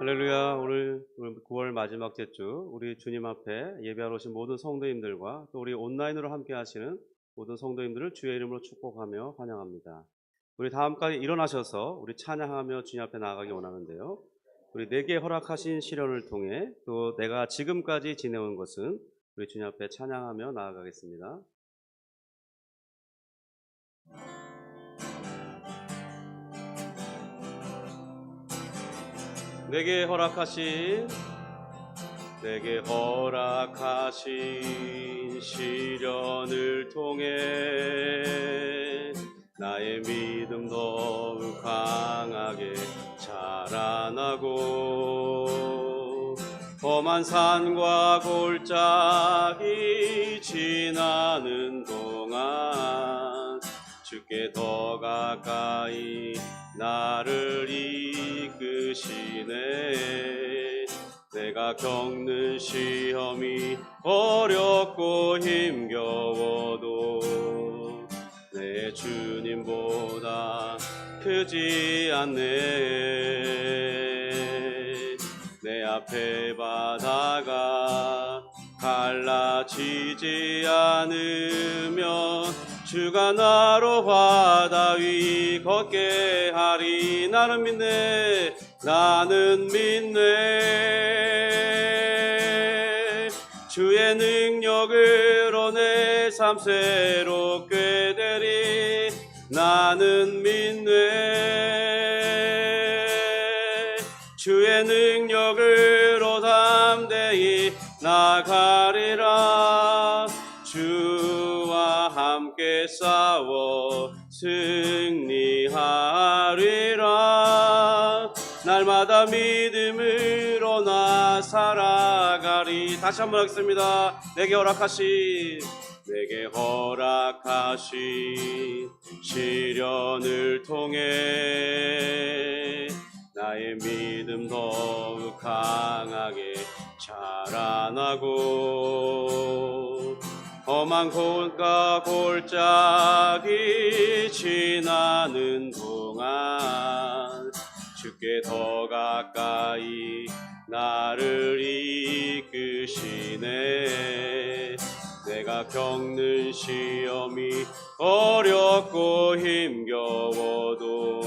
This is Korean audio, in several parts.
할렐루야. 오늘 9월 마지막 제주 우리 주님 앞에 예배하러 오신 모든 성도님들과 또 우리 온라인으로 함께 하시는 모든 성도님들을 주의 이름으로 축복하며 환영합니다. 우리 다음까지 일어나셔서 우리 찬양하며 주님 앞에 나아가기 원하는데요. 우리 내게 허락하신 시련을 통해 또 내가 지금까지 지내온 것은 우리 주님 앞에 찬양하며 나아가겠습니다. 내게 허락하신 시련을 통해 나의 믿음 더욱 강하게 자라나고 험한 산과 골짜기 지나는 동안 주께 더 가까이 나를 이끄시네. 내가 겪는 시험이 어렵고 힘겨워도 내 주님보다 크지 않네. 내 앞에 바다가 갈라지지 않으면 주가 나로 바다 위 걷게 하리. 나는 믿네. 주의 능력으로 내 삶 새롭게 되리. 나는 믿네. 주의 능력으로 담대히 나가리라. 주와 함께 싸워 승리하리라. 날마다 믿음으로 나 살아가리. 다시 한번 하겠습니다. 내게 허락하신 시련을 통해 나의 믿음 더욱 강하게 자라나고 험한 곳과 골짜기 지나는 동안 주께 더 가까이 나를 이끄시네. 내가 겪는 시험이 어렵고 힘겨워도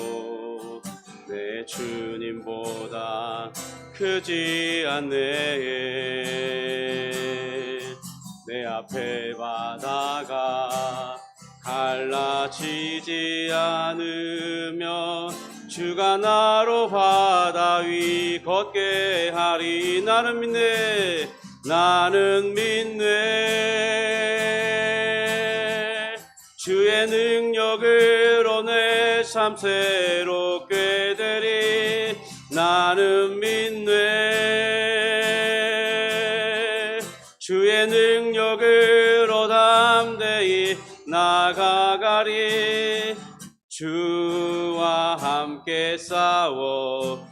내 주님보다 크지 않네. 내 앞에 바다가 갈라지지 않으면 주가 나로 바다 위 걷게 하리. 나는 믿네. 주의 능력으로 내 삶 새롭게 되리. 나는 믿네. 주의 능력으로 담대히 나가가리. 주와 함께 싸워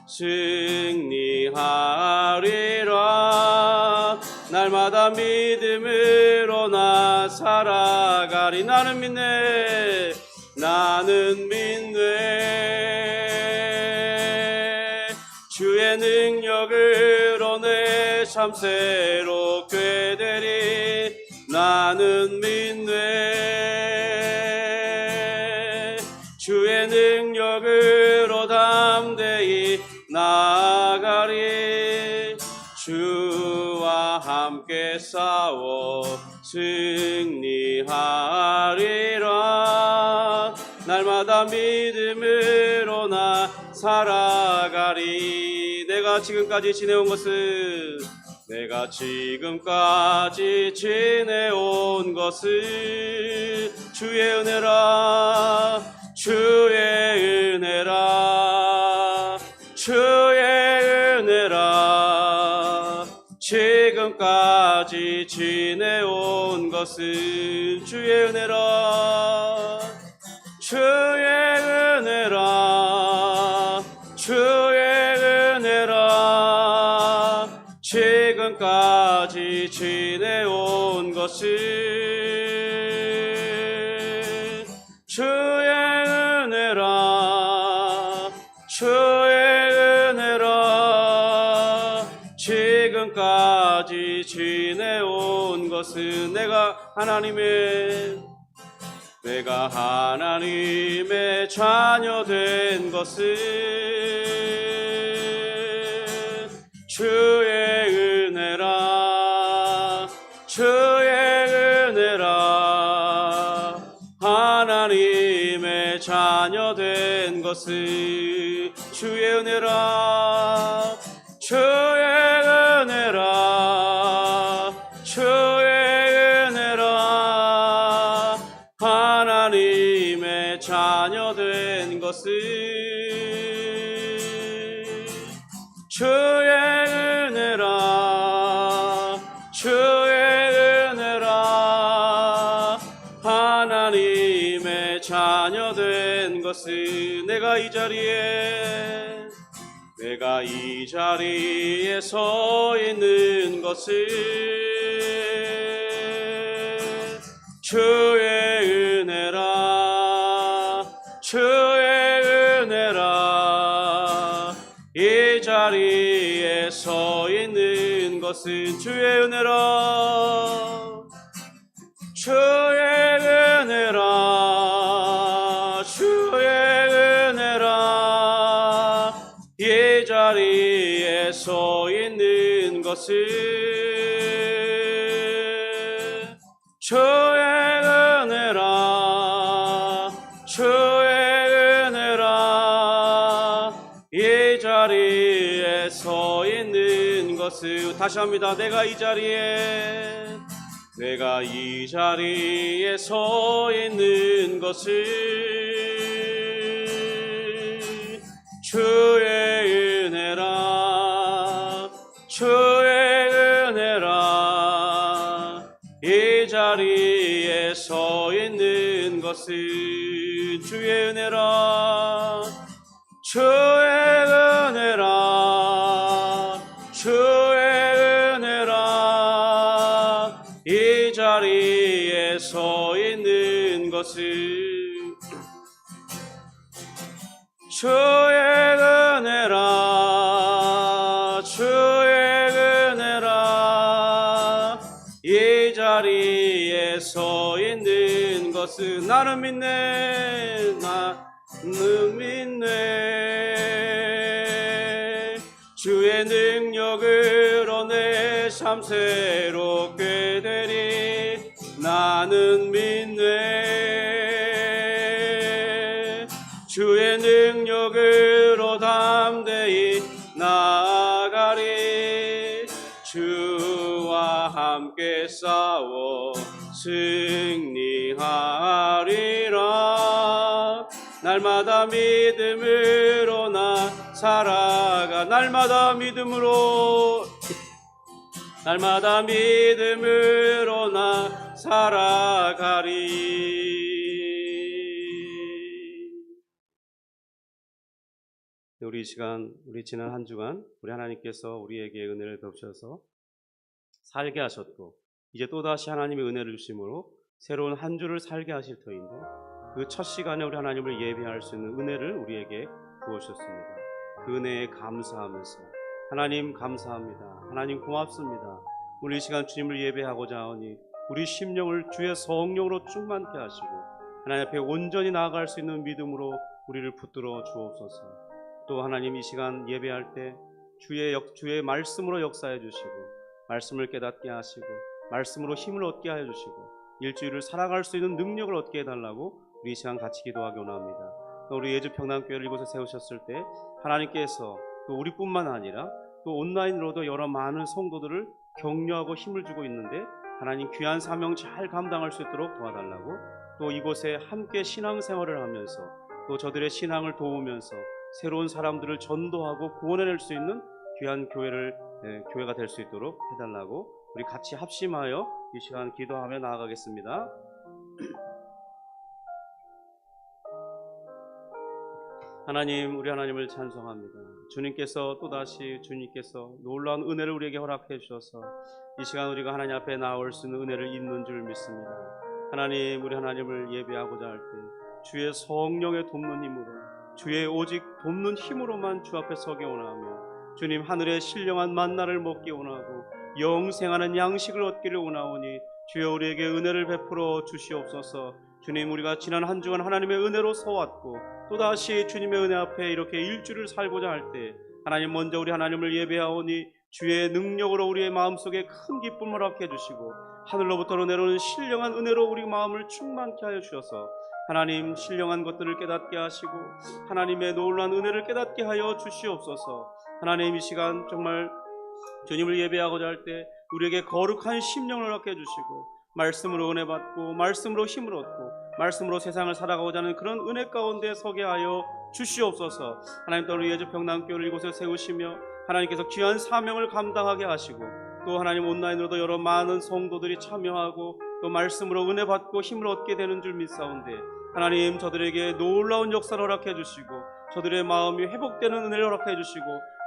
승리하리라. 날마다 믿음으로 나 살아가리. 나는 믿네. 주의 능력으로 내 삶 새롭게 되리. 나는 믿네. 주의 능력으로 담대히 나아가리. 주와 함께 싸워 승리하리라. 날마다 믿음으로 나 살아가리. 내가 지금까지 지내온 주의 은혜라. 지금까지 지내온 것은 주의 은혜라. 지금까지 지내온 것은 주의 은혜라. 지금까지 지내온 것은 내가 하나님의 자녀 된 것은 주의 은혜라, 주의 은혜라. 하나님의 자녀 된 것은 주의 은혜라, 주의 은혜라, 주의 은혜라. 하나님의 자녀 된 것은 주의 은혜라, 주의 은혜라. 하나님의 자녀 된 것은 내가 이 자리에 서 있는 것은 주의 은혜라, 주의 은혜라. 이 자리에 서 있는 것은 주의 은혜라, 주의 은혜라, 주의 은혜라. 이 자리에 서 있는 것은 주의 은혜라, 주의 은혜라. 이 자리에 서 있는 것은 다시 합니다. 내가 이 자리에 서 있는 것은 주의 은혜라, 주의 은혜라. 이 자리에 서 있는 것은 주의 은혜라, 주의 은혜라, 주의 은혜라. 이 자리에 서 있는 것은 주의 은혜라, 주의 은혜라. 이 자리에 서 있는 것은 나는 믿네, 나는 믿네. 주의 능력으로 내 삶 새롭게 되리. 나는 믿네. 주의 능력으로 담대히 나아가리. 주와 함께 싸워 승리하리라. 날마다 믿음으로 나 살아가. 날마다 믿음으로 나 살아가리. 우리 이 시간, 우리 지난 한 주간 우리 하나님께서 우리에게 은혜를 베푸셔서 살게 하셨고, 이제 또다시 하나님의 은혜를 주심으로 새로운 한 주를 살게 하실 터인데, 그 첫 시간에 우리 하나님을 예배할 수 있는 은혜를 우리에게 부어주셨습니다. 그 은혜에 감사하면서 하나님 감사합니다, 하나님 고맙습니다. 우리 이 시간 주님을 예배하고자 하오니 우리 심령을 주의 성령으로 충만케 하시고 하나님 앞에 온전히 나아갈 수 있는 믿음으로 우리를 붙들어 주옵소서. 또 하나님 이 시간 예배할 때 주의 말씀으로 역사해 주시고, 말씀을 깨닫게 하시고, 말씀으로 힘을 얻게 하여 주시고, 일주일을 살아갈 수 있는 능력을 얻게 해달라고 우리 이 시간 같이 기도하기 원합니다. 또 우리 예주평강교회를 이곳에 세우셨을 때 하나님께서 또 우리뿐만 아니라 또 온라인으로도 여러 많은 성도들을 격려하고 힘을 주고 있는데, 하나님 귀한 사명 잘 감당할 수 있도록 도와달라고, 또 이곳에 함께 신앙생활을 하면서 또 저들의 신앙을 도우면서 새로운 사람들을 전도하고 구원해낼 수 있는 귀한 교회가 될 수 있도록 해달라고 우리 같이 합심하여 이 시간 기도하며 나아가겠습니다. 하나님, 우리 하나님을 찬송합니다. 주님께서 또다시 놀라운 은혜를 우리에게 허락해 주셔서 이 시간 우리가 하나님 앞에 나올 수 있는 은혜를 있는 줄 믿습니다. 하나님, 우리 하나님을 예배하고자 할 때 주의 성령의 돕는 힘으로, 주의 오직 돕는 힘으로만 주 앞에 서게 원하며, 주님, 하늘의 신령한 만나를 먹기 원하고 영생하는 양식을 얻기를 원하오니 주여 우리에게 은혜를 베풀어 주시옵소서. 주님, 우리가 지난 한 주간 하나님의 은혜로 서왔고 또다시 주님의 은혜 앞에 이렇게 일주를 살고자 할 때 하나님, 먼저 우리 하나님을 예배하오니 주의 능력으로 우리의 마음속에 큰 기쁨을 얻게 해주시고 하늘로부터 내려오는 신령한 은혜로 우리 마음을 충만케 하여 주셔서 하나님, 신령한 것들을 깨닫게 하시고 하나님의 놀라운 은혜를 깨닫게 하여 주시옵소서. 하나님, 이 시간 정말 주님을 예배하고자 할 때 우리에게 거룩한 심령을 얻게 해주시고 말씀으로 은혜 받고 말씀으로 힘을 얻고 말씀으로 세상을 살아가고자 하는 그런 은혜 가운데 서게 하여 주시옵소서. 하나님, 또 우리 예주 평남교회를 이곳에 세우시며 하나님께서 귀한 사명을 감당하게 하시고 또 하나님, 온라인으로도 여러 많은 성도들이 참여하고 또 말씀으로 은혜 받고 힘을 얻게 되는 줄 믿사온데 하나님, 저들에게 놀라운 역사를 허락해 주시고 저들의 마음이 회복되는 은혜를 허락해 주시고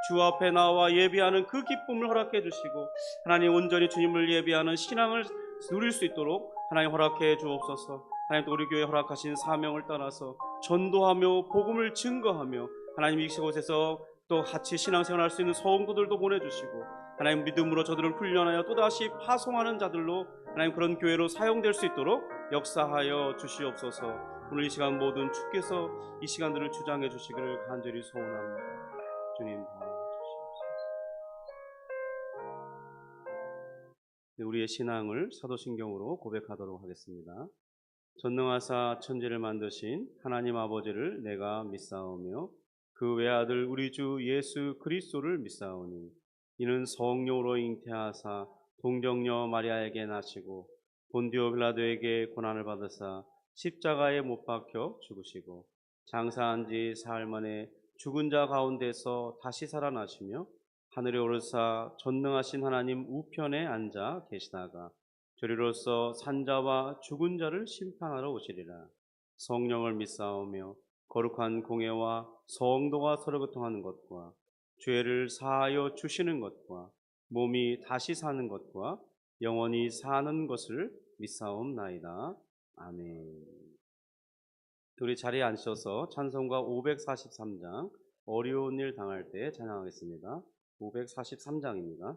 주 앞에 나와 예배하는 그 기쁨을 허락해 주시고 하나님, 온전히 주님을 예배하는 신앙을 누릴 수 있도록 하나님 허락해 주옵소서. 하나님, 또 우리 교회 허락하신 사명을 따라서 전도하며 복음을 증거하며 하나님, 이곳에서 또 같이 신앙생활할 수 있는 성도들도 보내주시고 하나님, 믿음으로 저들을 훈련하여 또다시 파송하는 자들로 하나님, 그런 교회로 사용될 수 있도록 역사하여 주시옵소서. 오늘 이 시간 모든 주께서 이 시간들을 주장해 주시기를 간절히 소원합니다. 주님, 도와주시옵소서. 우리의 신앙을 사도신경으로 고백하도록 하겠습니다. 전능하사 천지를 만드신 하나님 아버지를 내가 믿사오며 그 외아들 우리 주 예수 그리스도를 믿사오니 이는 성령으로 잉태하사 동정녀 마리아에게 나시고 본디오 빌라도에게 고난을 받으사 십자가에 못 박혀 죽으시고 장사한 지 사흘 만에 죽은 자 가운데서 다시 살아나시며 하늘에 오르사 전능하신 하나님 우편에 앉아 계시다가 저리로서 산자와 죽은 자를 심판하러 오시리라. 성령을 믿사오며 거룩한 공예와 성도가 서로 교통하는 것과 죄를 사하여 주시는 것과 몸이 다시 사는 것과 영원히 사는 것을 믿사옵나이다. 아멘. 우리 자리에 앉으셔서 찬송가 543장 어려운 일 당할 때 찬양하겠습니다. 543장입니다.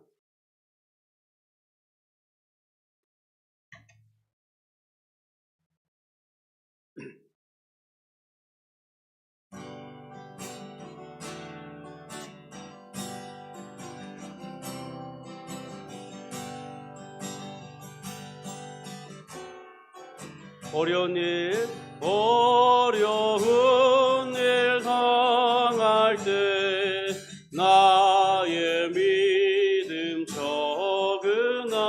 어려운 일 당할 때 나의 믿음 적으나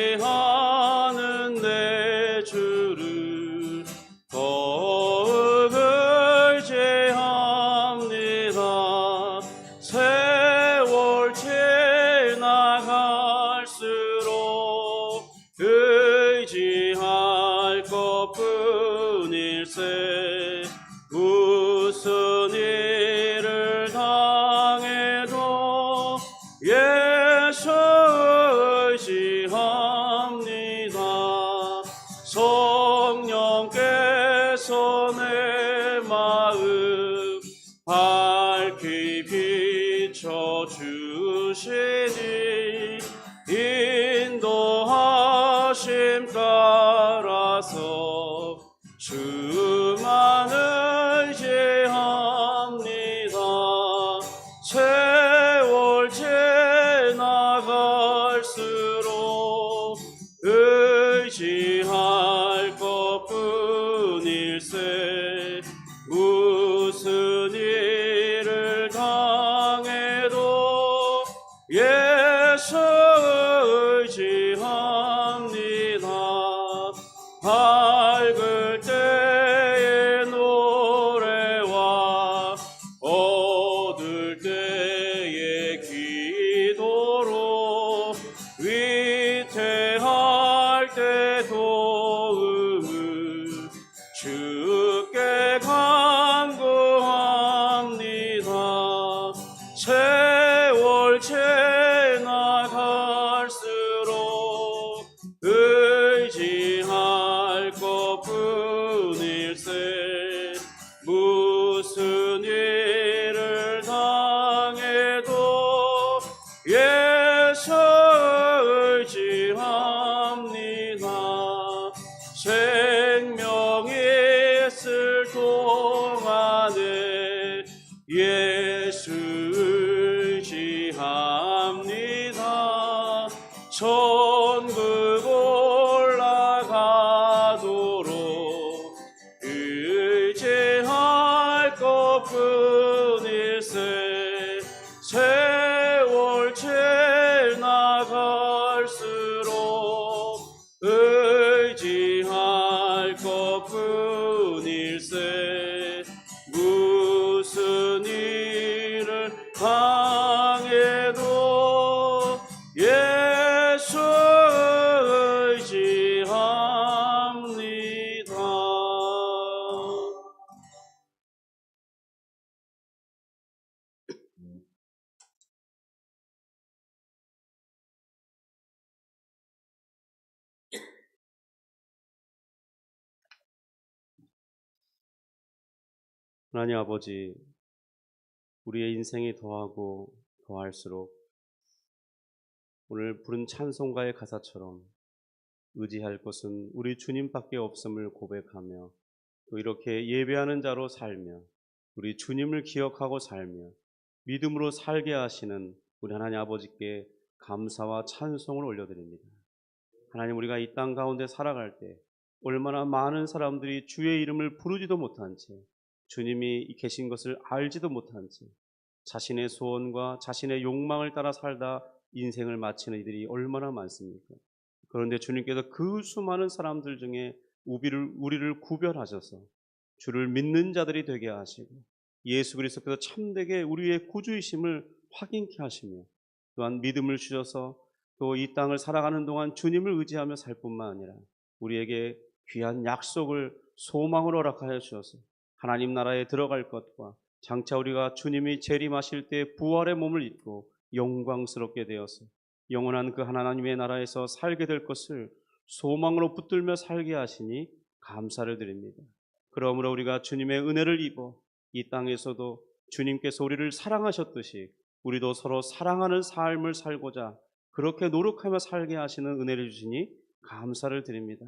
의지하는 내 주를 더욱 의지합니다. 세월 지나갈수록 의지할 것뿐일세. 무슨 일을 당해도 예수 의지합니다. 성령께서 내 마음 밝히 비춰주시니 인도하심 따라서 주만 의지합니다. 세월 지나갈수록 의지할 것뿐일세. 무슨 일을 당해도 예수 의지합니다. 밝을 때의 노래와 어두울 때의 기도로 위태할 때 도움을 주께 간구합니다. 세월 지나갈수록 의지할 것뿐일세. 무슨 일을 예수 의지합니다. 천국 올라가도록 의지할 것뿐일세. 세월 지나갈수록 의지할 것뿐일세. 무슨 일을 당해도 예수 의지합니다. 하나님 아버지, 우리의 인생이 더하고 더할수록 오늘 부른 찬송가의 가사처럼 의지할 것은 우리 주님밖에 없음을 고백하며 또 이렇게 예배하는 자로 살며 우리 주님을 기억하고 살며 믿음으로 살게 하시는 우리 하나님 아버지께 감사와 찬송을 올려드립니다. 하나님, 우리가 이 땅 가운데 살아갈 때 얼마나 많은 사람들이 주의 이름을 부르지도 못한 채 주님이 계신 것을 알지도 못한 채 자신의 소원과 자신의 욕망을 따라 살다 인생을 마치는 이들이 얼마나 많습니까? 그런데 주님께서 그 수많은 사람들 중에 우리를 구별하셔서 주를 믿는 자들이 되게 하시고 예수 그리스도께서 참되게 우리의 구주이심을 확인케 하시며 또한 믿음을 주셔서 또 이 땅을 살아가는 동안 주님을 의지하며 살 뿐만 아니라 우리에게 귀한 약속을 소망으로 허락하여 주셔서 하나님 나라에 들어갈 것과 장차 우리가 주님이 재림하실 때 부활의 몸을 입고 영광스럽게 되어서 영원한 그 하나님의 나라에서 살게 될 것을 소망으로 붙들며 살게 하시니 감사를 드립니다. 그러므로 우리가 주님의 은혜를 입어 이 땅에서도 주님께서 우리를 사랑하셨듯이 우리도 서로 사랑하는 삶을 살고자 그렇게 노력하며 살게 하시는 은혜를 주시니 감사를 드립니다.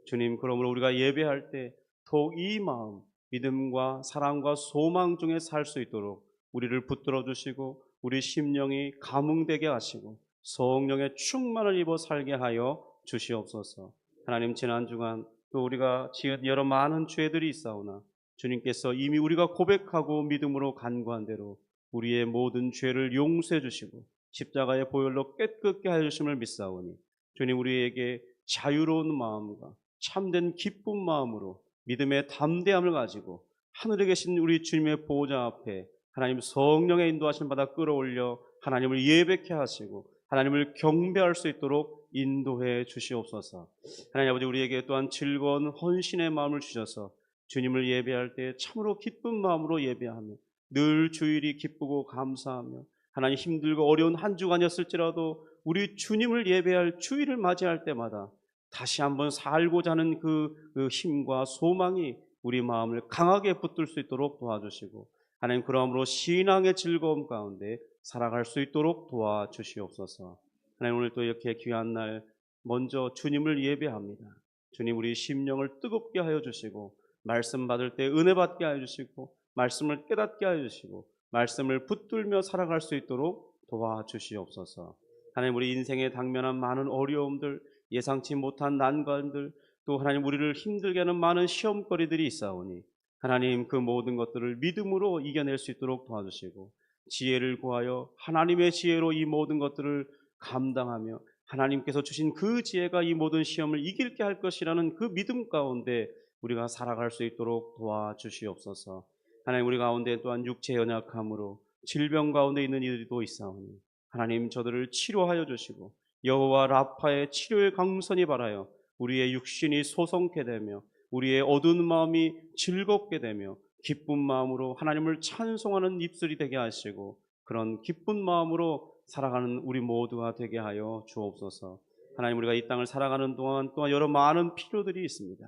주님, 그러므로 우리가 예배할 때 더욱 이 마음, 믿음과 사랑과 소망 중에 살 수 있도록 우리를 붙들어 주시고 우리 심령이 감흥되게 하시고 성령의 충만을 입어 살게 하여 주시옵소서. 하나님, 지난 주간 또 우리가 지은 여러 많은 죄들이 있사오나 주님께서 이미 우리가 고백하고 믿음으로 간구한 대로 우리의 모든 죄를 용서해 주시고 십자가의 보혈로 깨끗게 하여 주심을 믿사오니 주님, 우리에게 자유로운 마음과 참된 기쁜 마음으로 믿음의 담대함을 가지고 하늘에 계신 우리 주님의 보호자 앞에 하나님 성령의 인도하심 받아 끌어올려 하나님을 예배케 하시고 하나님을 경배할 수 있도록 인도해 주시옵소서. 하나님 아버지, 우리에게 또한 즐거운 헌신의 마음을 주셔서 주님을 예배할 때 참으로 기쁜 마음으로 예배하며 늘 주일이 기쁘고 감사하며 하나님 힘들고 어려운 한 주간이었을지라도 우리 주님을 예배할 주일을 맞이할 때마다 다시 한번 살고자 하는 그 힘과 소망이 우리 마음을 강하게 붙들 수 있도록 도와주시고 하나님, 그러므로 신앙의 즐거움 가운데 살아갈 수 있도록 도와주시옵소서. 하나님, 오늘 또 이렇게 귀한 날 먼저 주님을 예배합니다. 주님, 우리 심령을 뜨겁게 하여 주시고 말씀 받을 때 은혜 받게 하여 주시고 말씀을 깨닫게 하여 주시고 말씀을 붙들며 살아갈 수 있도록 도와주시옵소서. 하나님, 우리 인생에 당면한 많은 어려움들, 예상치 못한 난관들, 또 하나님 우리를 힘들게 하는 많은 시험거리들이 있사오니 하나님, 그 모든 것들을 믿음으로 이겨낼 수 있도록 도와주시고 지혜를 구하여 하나님의 지혜로 이 모든 것들을 감당하며 하나님께서 주신 그 지혜가 이 모든 시험을 이길게 할 것이라는 그 믿음 가운데 우리가 살아갈 수 있도록 도와주시옵소서. 하나님, 우리 가운데 또한 육체 연약함으로 질병 가운데 있는 이들도 있사오니 하나님, 저들을 치료하여 주시고 여호와 라파의 치료의 강선이 바라여 우리의 육신이 소성케 되며 우리의 어두운 마음이 즐겁게 되며 기쁜 마음으로 하나님을 찬송하는 입술이 되게 하시고 그런 기쁜 마음으로 살아가는 우리 모두가 되게 하여 주옵소서. 하나님, 우리가 이 땅을 살아가는 동안 또한 여러 많은 필요들이 있습니다.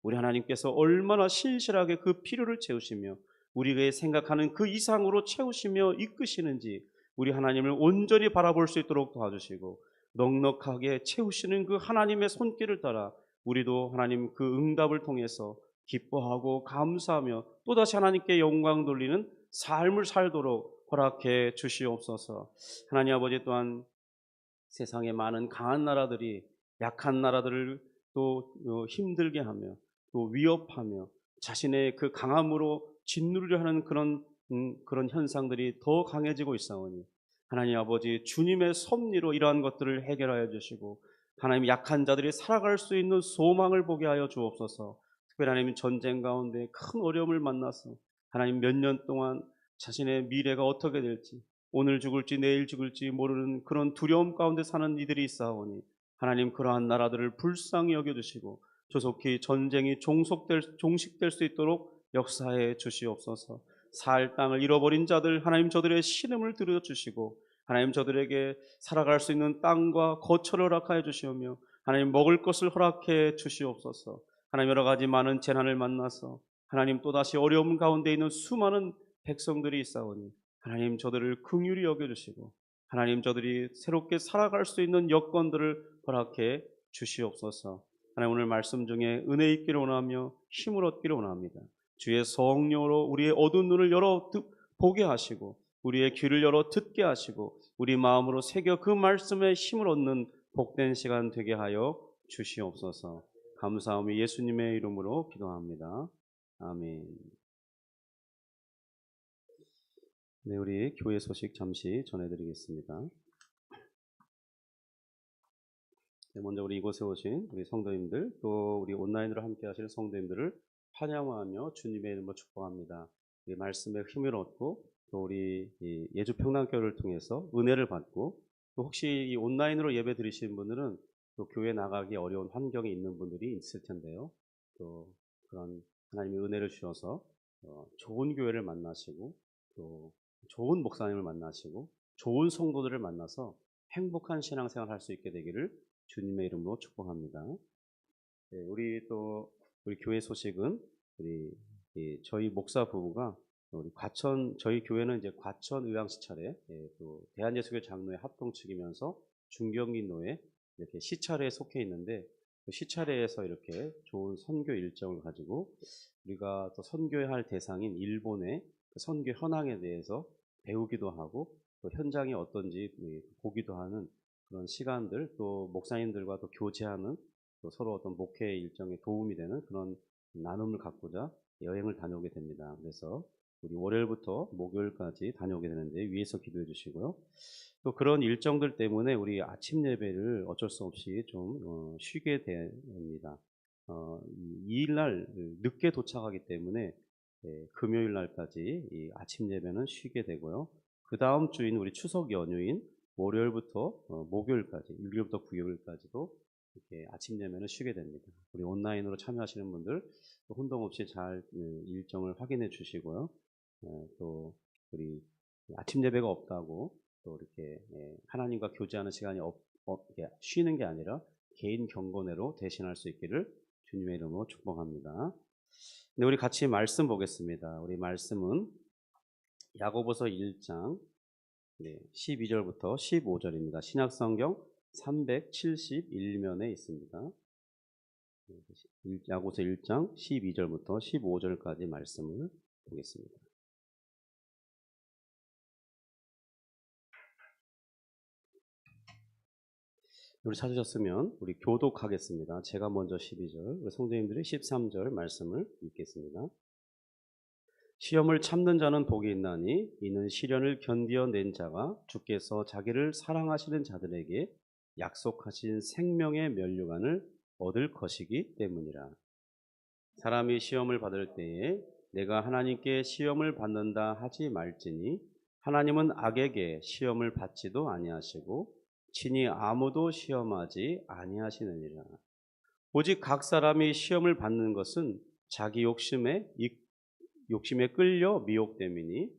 우리 하나님께서 얼마나 신실하게 그 필요를 채우시며 우리가 생각하는 그 이상으로 채우시며 이끄시는지 우리 하나님을 온전히 바라볼 수 있도록 도와주시고 넉넉하게 채우시는 그 하나님의 손길을 따라 우리도 하나님 그 응답을 통해서 기뻐하고 감사하며 또다시 하나님께 영광 돌리는 삶을 살도록 허락해 주시옵소서. 하나님 아버지, 또한 세상의 많은 강한 나라들이 약한 나라들을 또 힘들게 하며 또 위협하며 자신의 그 강함으로 짓누르려 하는 그런 현상들이 더 강해지고 있사오니, 하나님 아버지, 주님의 섭리로 이러한 것들을 해결하여 주시고 하나님, 약한 자들이 살아갈 수 있는 소망을 보게 하여 주옵소서. 특별히 하나님, 전쟁 가운데 큰 어려움을 만나서 하나님, 몇 년 동안 자신의 미래가 어떻게 될지, 오늘 죽을지 내일 죽을지 모르는 그런 두려움 가운데 사는 이들이 있사오니, 하나님, 그러한 나라들을 불쌍히 여겨주시고 조속히 전쟁이 종식될 수 있도록 역사해 주시옵소서. 살 땅을 잃어버린 자들, 하나님, 저들의 신음을 들어주시고 하나님, 저들에게 살아갈 수 있는 땅과 거처를 허락하여 주시오며 하나님, 먹을 것을 허락해 주시옵소서. 하나님, 여러 가지 많은 재난을 만나서 하나님, 또다시 어려움 가운데 있는 수많은 백성들이 있사오니, 하나님, 저들을 긍휼히 여겨주시고 하나님, 저들이 새롭게 살아갈 수 있는 여건들을 허락해 주시옵소서. 하나님, 오늘 말씀 중에 은혜 있기를 원하며 힘을 얻기를 원합니다. 주의 성령으로 우리의 어두운 눈을 열어 보게 하시고 우리의 귀를 열어 듣게 하시고 우리 마음으로 새겨 그 말씀에 힘을 얻는 복된 시간 되게 하여 주시옵소서. 감사하며 예수님의 이름으로 기도합니다. 아멘. 네, 우리 교회 소식 잠시 전해드리겠습니다. 네, 먼저 우리 이곳에 오신 우리 성도님들, 또 우리 온라인으로 함께 하실 성도님들을 환영하며 주님의 이름으로 축복합니다. 이 말씀에 힘을 얻고 또 우리 예주 평강교회를 통해서 은혜를 받고, 또 혹시 이 온라인으로 예배 드리시는 분들은 또 교회 나가기 어려운 환경에 있는 분들이 있을 텐데요. 또 그런 하나님의 은혜를 주셔서 좋은 교회를 만나시고 또 좋은 목사님을 만나시고 좋은 성도들을 만나서 행복한 신앙생활 할 수 있게 되기를 주님의 이름으로 축복합니다. 네, 우리 교회 소식은 저희 목사 부부가 우리 저희 교회는 이제 과천 의왕시찰에, 또 대한예수교 장로회 합동 측이면서 중경기노회 이렇게 시찰에 속해 있는데, 그 시찰회에서 이렇게 좋은 선교 일정을 가지고 우리가 또 선교해야 할 대상인 일본의 그 선교 현황에 대해서 배우기도 하고 또 현장이 어떤지 보기도 하는 그런 시간들, 또 목사님들과 또 교제하는, 또 서로 어떤 목회 일정에 도움이 되는 그런 나눔을 갖고자 여행을 다녀오게 됩니다. 그래서 우리 월요일부터 목요일까지 다녀오게 되는데 위에서 기도해 주시고요. 또 그런 일정들 때문에 우리 아침 예배를 어쩔 수 없이 좀 쉬게 됩니다. 2일 날 늦게 도착하기 때문에 금요일 날까지 이 아침 예배는 쉬게 되고요. 그 다음 주인 우리 추석 연휴인 월요일부터 목요일까지, 일요일부터 구요일까지도 이렇게 아침 예배는 쉬게 됩니다. 우리 온라인으로 참여하시는 분들 혼동 없이 잘 일정을 확인해 주시고요. 또 우리 아침 예배가 없다고 또 이렇게 하나님과 교제하는 시간이 이렇게 쉬는 게 아니라 개인 경건회로 대신할 수 있기를 주님의 이름으로 축복합니다. 네, 우리 같이 말씀 보겠습니다. 우리 말씀은 야고보서 1장 12절부터 15절입니다. 신약성경 371면에 있습니다. 야고보서 1장 12절부터 15절까지 말씀을 보겠습니다. 우리 찾으셨으면 우리 교독하겠습니다. 제가 먼저 12절, 우리 성도님들이 13절 말씀을 읽겠습니다. 시험을 참는 자는 복이 있나니 이는 시련을 견디어낸 자가 주께서 자기를 사랑하시는 자들에게 약속하신 생명의 면류관을 얻을 것이기 때문이라. 사람이 시험을 받을 때에 내가 하나님께 시험을 받는다 하지 말지니 하나님은 악에게 시험을 받지도 아니하시고 친히 아무도 시험하지 아니하시느니라. 오직 각 사람이 시험을 받는 것은 자기 욕심에 끌려 미혹됨이니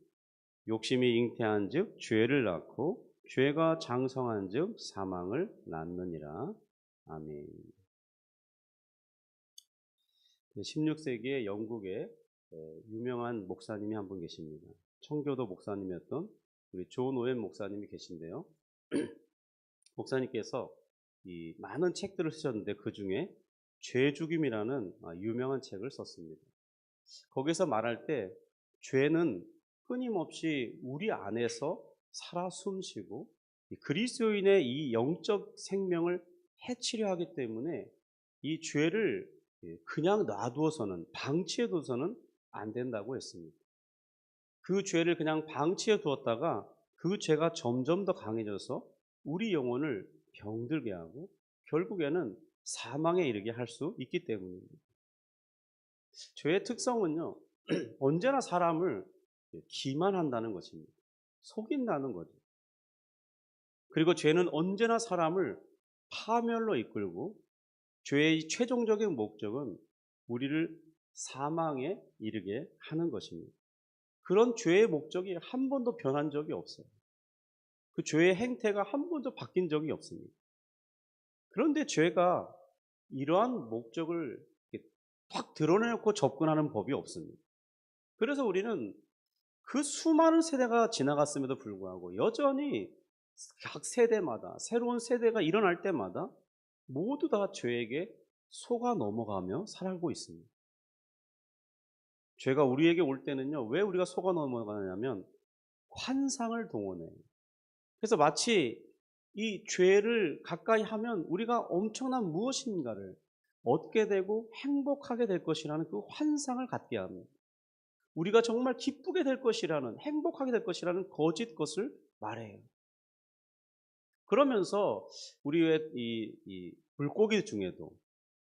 욕심이 잉태한즉 죄를 낳고 죄가 장성한즉 사망을 낳느니라. 아멘. 16세기에 영국에 유명한 목사님이 한 분 계십니다. 청교도 목사님이었던 우리 존 오웬 목사님이 계신데요. 목사님께서 이 많은 책들을 쓰셨는데 그 중에 죄죽임이라는 유명한 책을 썼습니다. 거기서 말할 때 죄는 끊임없이 우리 안에서 살아 숨쉬고 이 그리스도인의 이 영적 생명을 해치려 하기 때문에 이 죄를 그냥 놔두어서는 방치해 둬서는 안 된다고 했습니다. 그 죄를 그냥 방치해 두었다가 그 죄가 점점 더 강해져서 우리 영혼을 병들게 하고 결국에는 사망에 이르게 할 수 있기 때문입니다. 죄의 특성은요, 언제나 사람을 기만한다는 것입니다. 속인다는 거죠. 그리고 죄는 언제나 사람을 파멸로 이끌고 죄의 최종적인 목적은 우리를 사망에 이르게 하는 것입니다. 그런 죄의 목적이 한 번도 변한 적이 없어요. 그 죄의 행태가 한 번도 바뀐 적이 없습니다. 그런데 죄가 이러한 목적을 확 드러내놓고 접근하는 법이 없습니다. 그래서 우리는 그 수많은 세대가 지나갔음에도 불구하고 여전히 각 세대마다 새로운 세대가 일어날 때마다 모두 다 죄에게 속아 넘어가며 살고 있습니다. 죄가 우리에게 올 때는요, 왜 우리가 속아 넘어가냐면 환상을 동원해요. 그래서 마치 이 죄를 가까이 하면 우리가 엄청난 무엇인가를 얻게 되고 행복하게 될 것이라는 그 환상을 갖게 합니다. 우리가 정말 기쁘게 될 것이라는, 행복하게 될 것이라는 거짓 것을 말해요. 그러면서 우리의 이 물고기 중에도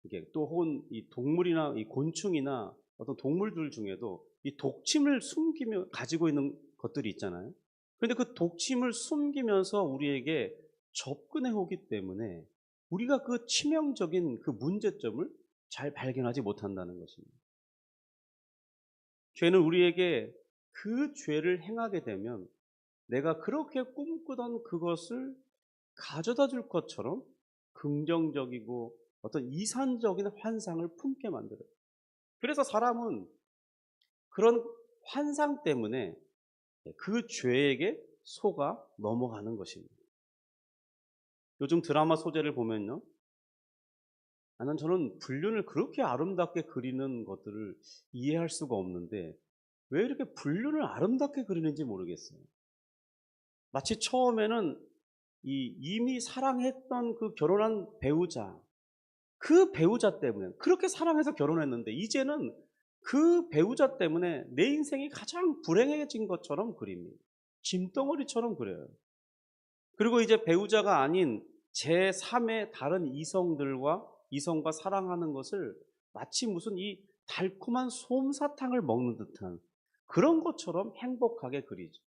이게 또 혹은 이 동물이나 이 곤충이나 어떤 동물들 중에도 이 독침을 숨기며 가지고 있는 것들이 있잖아요. 그런데 그 독침을 숨기면서 우리에게 접근해 오기 때문에 우리가 그 치명적인 그 문제점을 잘 발견하지 못한다는 것입니다. 죄는 우리에게 그 죄를 행하게 되면 내가 그렇게 꿈꾸던 그것을 가져다 줄 것처럼 긍정적이고 어떤 이산적인 환상을 품게 만들어요. 그래서 사람은 그런 환상 때문에 그 죄에게 속아 넘어가는 것입니다. 요즘 드라마 소재를 보면요. 저는 불륜을 그렇게 아름답게 그리는 것들을 이해할 수가 없는데 왜 이렇게 불륜을 아름답게 그리는지 모르겠어요. 마치 처음에는 이미 사랑했던 그 결혼한 배우자, 그 배우자 때문에 그렇게 사랑해서 결혼했는데 이제는 그 배우자 때문에 내 인생이 가장 불행해진 것처럼 그립니다. 짐덩어리처럼 그려요. 그리고 이제 배우자가 아닌 제3의 다른 이성과 사랑하는 것을 마치 무슨 이 달콤한 솜사탕을 먹는 듯한 그런 것처럼 행복하게 그리죠.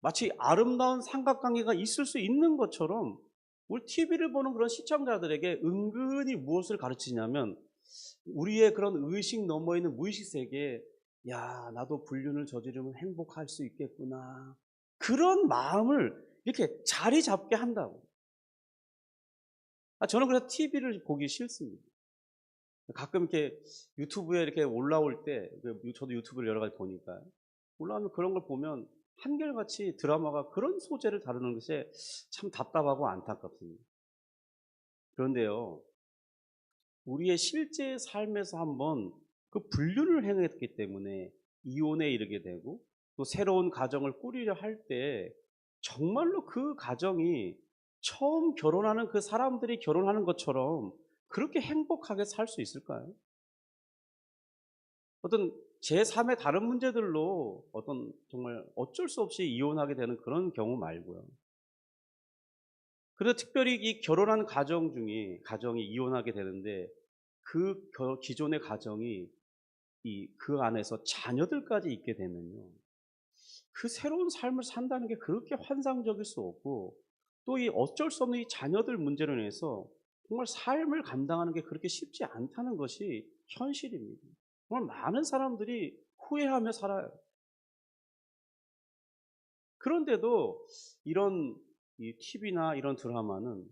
마치 아름다운 삼각관계가 있을 수 있는 것처럼 우리 TV를 보는 그런 시청자들에게 은근히 무엇을 가르치냐면 우리의 그런 의식 넘어 있는 무의식 세계에 야, 나도 불륜을 저지르면 행복할 수 있겠구나. 그런 마음을 이렇게 자리 잡게 한다고. 저는 그래서 TV를 보기 싫습니다. 가끔 이렇게 유튜브에 이렇게 올라올 때, 저도 유튜브를 여러 가지 보니까, 올라오면 그런 걸 보면 한결같이 드라마가 그런 소재를 다루는 것이 참 답답하고 안타깝습니다. 그런데요, 우리의 실제 삶에서 한번 그 불륜을 행했기 때문에 이혼에 이르게 되고 또 새로운 가정을 꾸리려 할 때 정말로 그 가정이 처음 결혼하는 그 사람들이 결혼하는 것처럼 그렇게 행복하게 살 수 있을까요? 어떤 제3의 다른 문제들로 어떤 정말 어쩔 수 없이 이혼하게 되는 그런 경우 말고요. 그래서 특별히 이 결혼한 가정이 이혼하게 되는데 기존의 가정이 그 안에서 자녀들까지 있게 되면요. 그 새로운 삶을 산다는 게 그렇게 환상적일 수 없고 또 이 어쩔 수 없는 이 자녀들 문제로 인해서 정말 삶을 감당하는 게 그렇게 쉽지 않다는 것이 현실입니다. 정말 많은 사람들이 후회하며 살아요. 그런데도 이런 이 TV나 이런 드라마는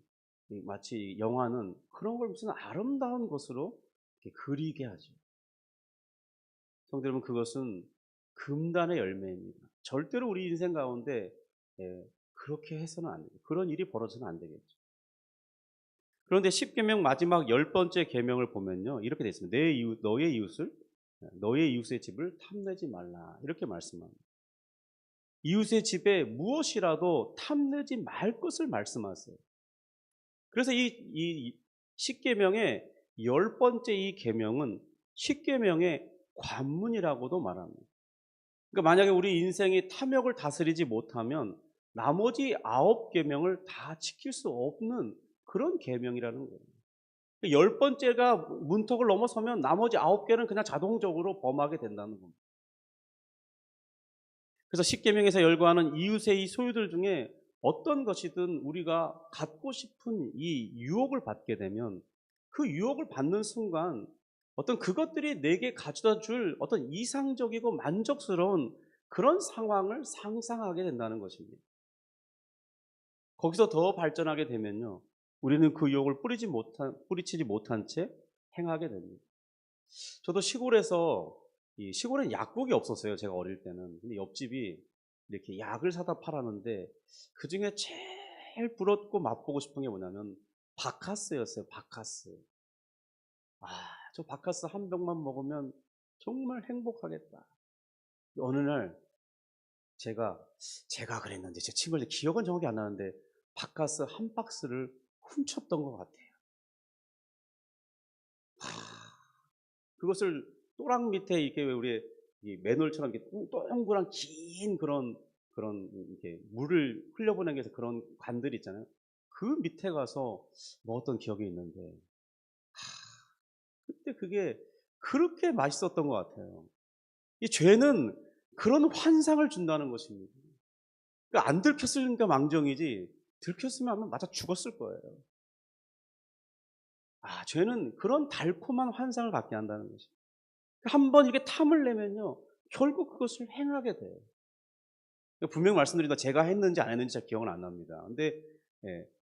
마치 영화는 그런 걸 무슨 아름다운 것으로 이렇게 그리게 하죠. 성도 여러분, 그것은 금단의 열매입니다. 절대로 우리 인생 가운데 그렇게 해서는 안 돼요. 그런 일이 벌어서는 안 되겠죠. 그런데 10계명 마지막 10번째 계명을 보면요. 이렇게 되어 있습니다. 너의 이웃을 너의 이웃의 집을 탐내지 말라. 이렇게 말씀합니다. 이웃의 집에 무엇이라도 탐내지 말 것을 말씀하세요. 그래서 이 십계명의 10번째 이 계명은 십계명의 관문이라고도 말합니다. 그러니까 만약에 우리 인생이 탐욕을 다스리지 못하면 나머지 9계명을 다 지킬 수 없는 그런 계명이라는 거예요. 10번째가 문턱을 넘어서면 나머지 9개는 그냥 자동적으로 범하게 된다는 겁니다. 그래서 십계명에서 열거하는 이웃의 이 소유들 중에 어떤 것이든 우리가 갖고 싶은 이 유혹을 받게 되면 그 유혹을 받는 순간 어떤 그것들이 내게 가져다 줄 어떤 이상적이고 만족스러운 그런 상황을 상상하게 된다는 것입니다. 거기서 더 발전하게 되면요, 우리는 그 유혹을 뿌리치지 못한 채 행하게 됩니다. 저도 시골에서, 이 시골엔 약국이 없었어요, 제가 어릴 때는. 근데 옆집이 이렇게 약을 사다 팔았는데 그 중에 제일 부럽고 맛보고 싶은 게 뭐냐면 바카스였어요. 바카스. 아, 저 바카스 한 병만 먹으면 정말 행복하겠다. 어느 날 제가 그랬는지 제 친구들 기억은 정확히 안 나는데 바카스 한 박스를 훔쳤던 것 같아요. 그것을 또랑 밑에 이렇게 왜 우리 이 맨홀처럼 이렇게 동그란 긴 그런 이렇게 물을 흘려보내기 위해서 그런 관들 있잖아요. 그 밑에 가서 먹었던 기억이 있는데 그때 그게 그렇게 맛있었던 것 같아요. 이 죄는 그런 환상을 준다는 것입니다. 그러니까 안 들켰으니까 망정이지 들켰으면 아마 맞아 죽었을 거예요. 아, 죄는 그런 달콤한 환상을 갖게 한다는 것입니다. 한번 이렇게 탐을 내면요, 결국 그것을 행하게 돼요. 분명히 말씀드린다. 제가 했는지 안 했는지 잘 기억은 안 납니다. 근데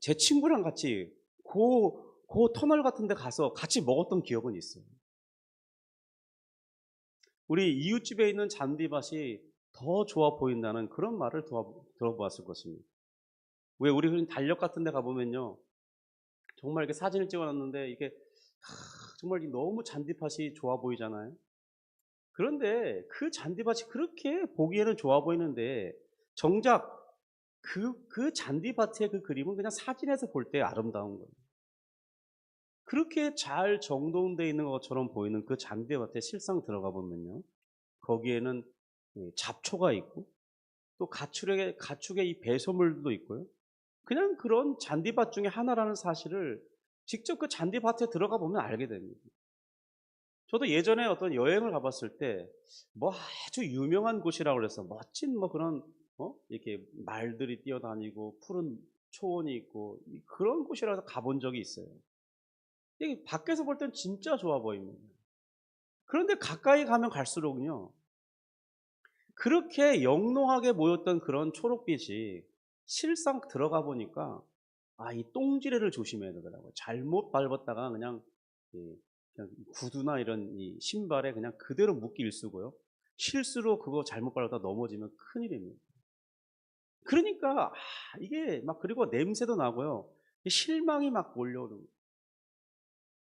제 친구랑 같이 그 터널 같은 데 가서 같이 먹었던 기억은 있어요. 우리 이웃집에 있는 잔디밭이 더 좋아 보인다는 그런 말을 들어보았을 것입니다. 왜 우리 흔히 달력 같은 데 가보면요, 정말 이렇게 사진을 찍어놨는데 이게 정말 너무 잔디밭이 좋아 보이잖아요. 그런데 그 잔디밭이 그렇게 보기에는 좋아 보이는데 정작 그 잔디밭의 그 그림은 그냥 사진에서 볼 때 아름다운 거예요. 그렇게 잘 정돈되어 있는 것처럼 보이는 그 잔디밭에 실상 들어가 보면요, 거기에는 잡초가 있고 또 가축의 이 배설물도 있고요. 그냥 그런 잔디밭 중에 하나라는 사실을 직접 그 잔디밭에 들어가 보면 알게 됩니다. 저도 예전에 어떤 여행을 가봤을 때 뭐 아주 유명한 곳이라고 그래서 멋진 뭐 그런 이렇게 말들이 뛰어다니고 푸른 초원이 있고 그런 곳이라서 가본 적이 있어요. 이게 밖에서 볼 땐 진짜 좋아 보입니다. 그런데 가까이 가면 갈수록요, 그렇게 영롱하게 보였던 그런 초록빛이 실상 들어가 보니까 이 똥지레를 조심해야 되더라고요. 잘못 밟았다가 그냥 구두나 이런 이 신발에 그냥 그대로 묻기 일쑤고요. 실수로 그거 잘못 밟았다 넘어지면 큰일입니다. 그러니까 이게 막, 그리고 냄새도 나고요. 실망이 막 몰려오는 거예요.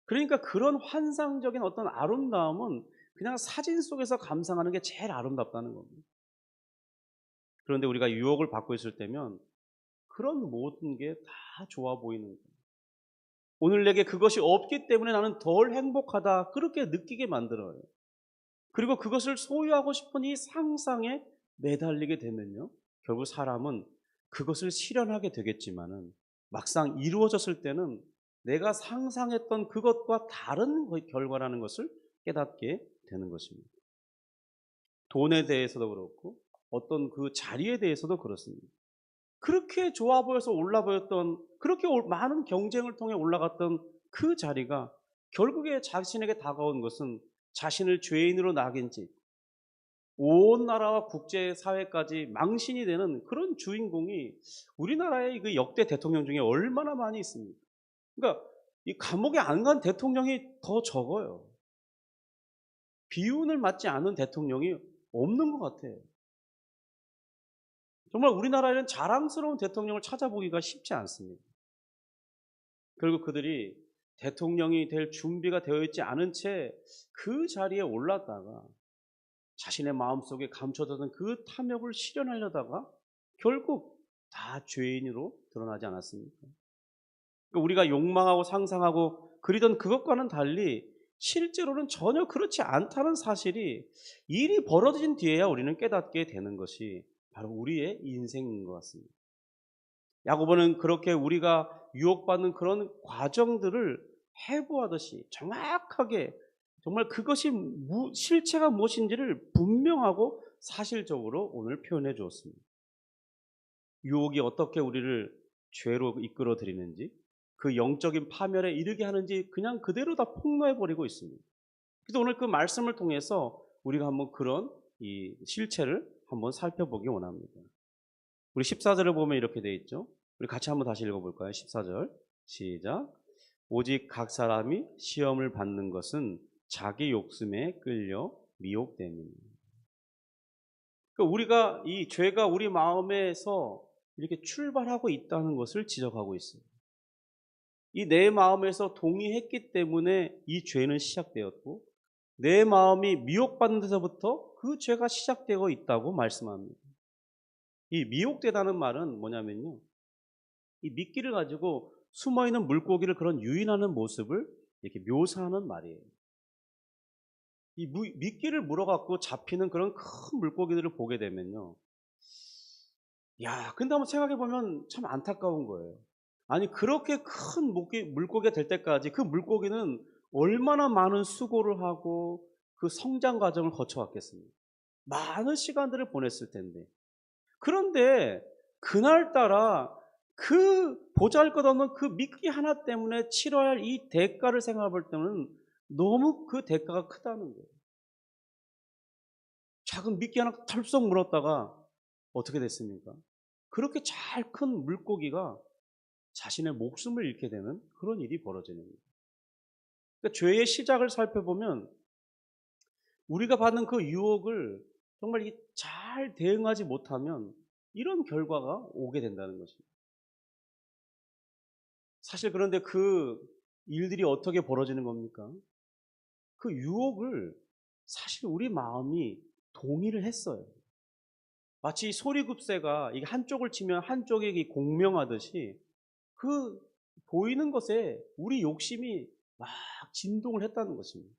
그러니까 그런 환상적인 어떤 아름다움은 그냥 사진 속에서 감상하는 게 제일 아름답다는 겁니다. 그런데 우리가 유혹을 받고 있을 때면 그런 모든 게 다 좋아 보이는 거예요. 오늘 내게 그것이 없기 때문에 나는 덜 행복하다, 그렇게 느끼게 만들어요. 그리고 그것을 소유하고 싶은 이 상상에 매달리게 되면요, 결국 사람은 그것을 실현하게 되겠지만은 막상 이루어졌을 때는 내가 상상했던 그것과 다른 결과라는 것을 깨닫게 되는 것입니다. 돈에 대해서도 그렇고 어떤 그 자리에 대해서도 그렇습니다. 그렇게 좋아 보여서 올라 보였던, 그렇게 많은 경쟁을 통해 올라갔던 그 자리가 결국에 자신에게 다가온 것은 자신을 죄인으로 낙인 찍고 온 나라와 국제사회까지 망신이 되는 그런 주인공이 우리나라의 그 역대 대통령 중에 얼마나 많이 있습니까? 그러니까 이 감옥에 안 간 대통령이 더 적어요. 비운을 맞지 않은 대통령이 없는 것 같아요. 정말 우리나라에는 자랑스러운 대통령을 찾아보기가 쉽지 않습니다. 결국 그들이 대통령이 될 준비가 되어 있지 않은 채 그 자리에 올랐다가 자신의 마음속에 감춰졌던 그 탐욕을 실현하려다가 결국 다 죄인으로 드러나지 않았습니까? 그러니까 우리가 욕망하고 상상하고 그리던 그것과는 달리 실제로는 전혀 그렇지 않다는 사실이 일이 벌어진 뒤에야 우리는 깨닫게 되는 것이 바로 우리의 인생인 것 같습니다. 야고보는 그렇게 우리가 유혹받는 그런 과정들을 해부하듯이 정확하게 정말 그것이 실체가 무엇인지를 분명하고 사실적으로 오늘 표현해 주었습니다. 유혹이 어떻게 우리를 죄로 이끌어 들이는지, 그 영적인 파멸에 이르게 하는지 그냥 그대로 다 폭로해 버리고 있습니다. 그래서 오늘 그 말씀을 통해서 우리가 한번 그런 이 실체를 한번 살펴보기 원합니다. 우리 14절을 보면 이렇게 되어 있죠. 우리 같이 한번 다시 읽어볼까요? 14절 시작. 오직 각 사람이 시험을 받는 것은 자기 욕심에 끌려 미혹됨이니. 그러니까 우리가 이 죄가 우리 마음에서 이렇게 출발하고 있다는 것을 지적하고 있어요. 이 내 마음에서 동의했기 때문에 이 죄는 시작되었고 내 마음이 미혹받는 데서부터 그 죄가 시작되고 있다고 말씀합니다. 이 미혹되다는 말은 뭐냐면요. 이 미끼를 가지고 숨어있는 물고기를 그런 유인하는 모습을 이렇게 묘사하는 말이에요. 이 미끼를 물어갖고 잡히는 그런 큰 물고기들을 보게 되면요. 야, 근데 한번 생각해보면 참 안타까운 거예요. 아니, 그렇게 큰 물고기가 될 때까지 그 물고기는 얼마나 많은 수고를 하고 그 성장 과정을 거쳐왔겠습니까? 많은 시간들을 보냈을 텐데. 그런데 그날따라 그 보잘것없는 그 미끼 하나 때문에 치러야 할 이 대가를 생각해 볼 때는 너무 그 대가가 크다는 거예요. 작은 미끼 하나 털썩 물었다가 어떻게 됐습니까? 그렇게 잘 큰 물고기가 자신의 목숨을 잃게 되는 그런 일이 벌어지는 거예요. 그러니까 죄의 시작을 살펴보면 우리가 받는 그 유혹을 정말 잘 대응하지 못하면 이런 결과가 오게 된다는 것입니다. 사실 그런데 그 일들이 어떻게 벌어지는 겁니까? 그 유혹을 사실 우리 마음이 동의를 했어요. 마치 소리급새가 이게 한쪽을 치면 한쪽이 공명하듯이 그 보이는 것에 우리 욕심이 막 진동을 했다는 것입니다.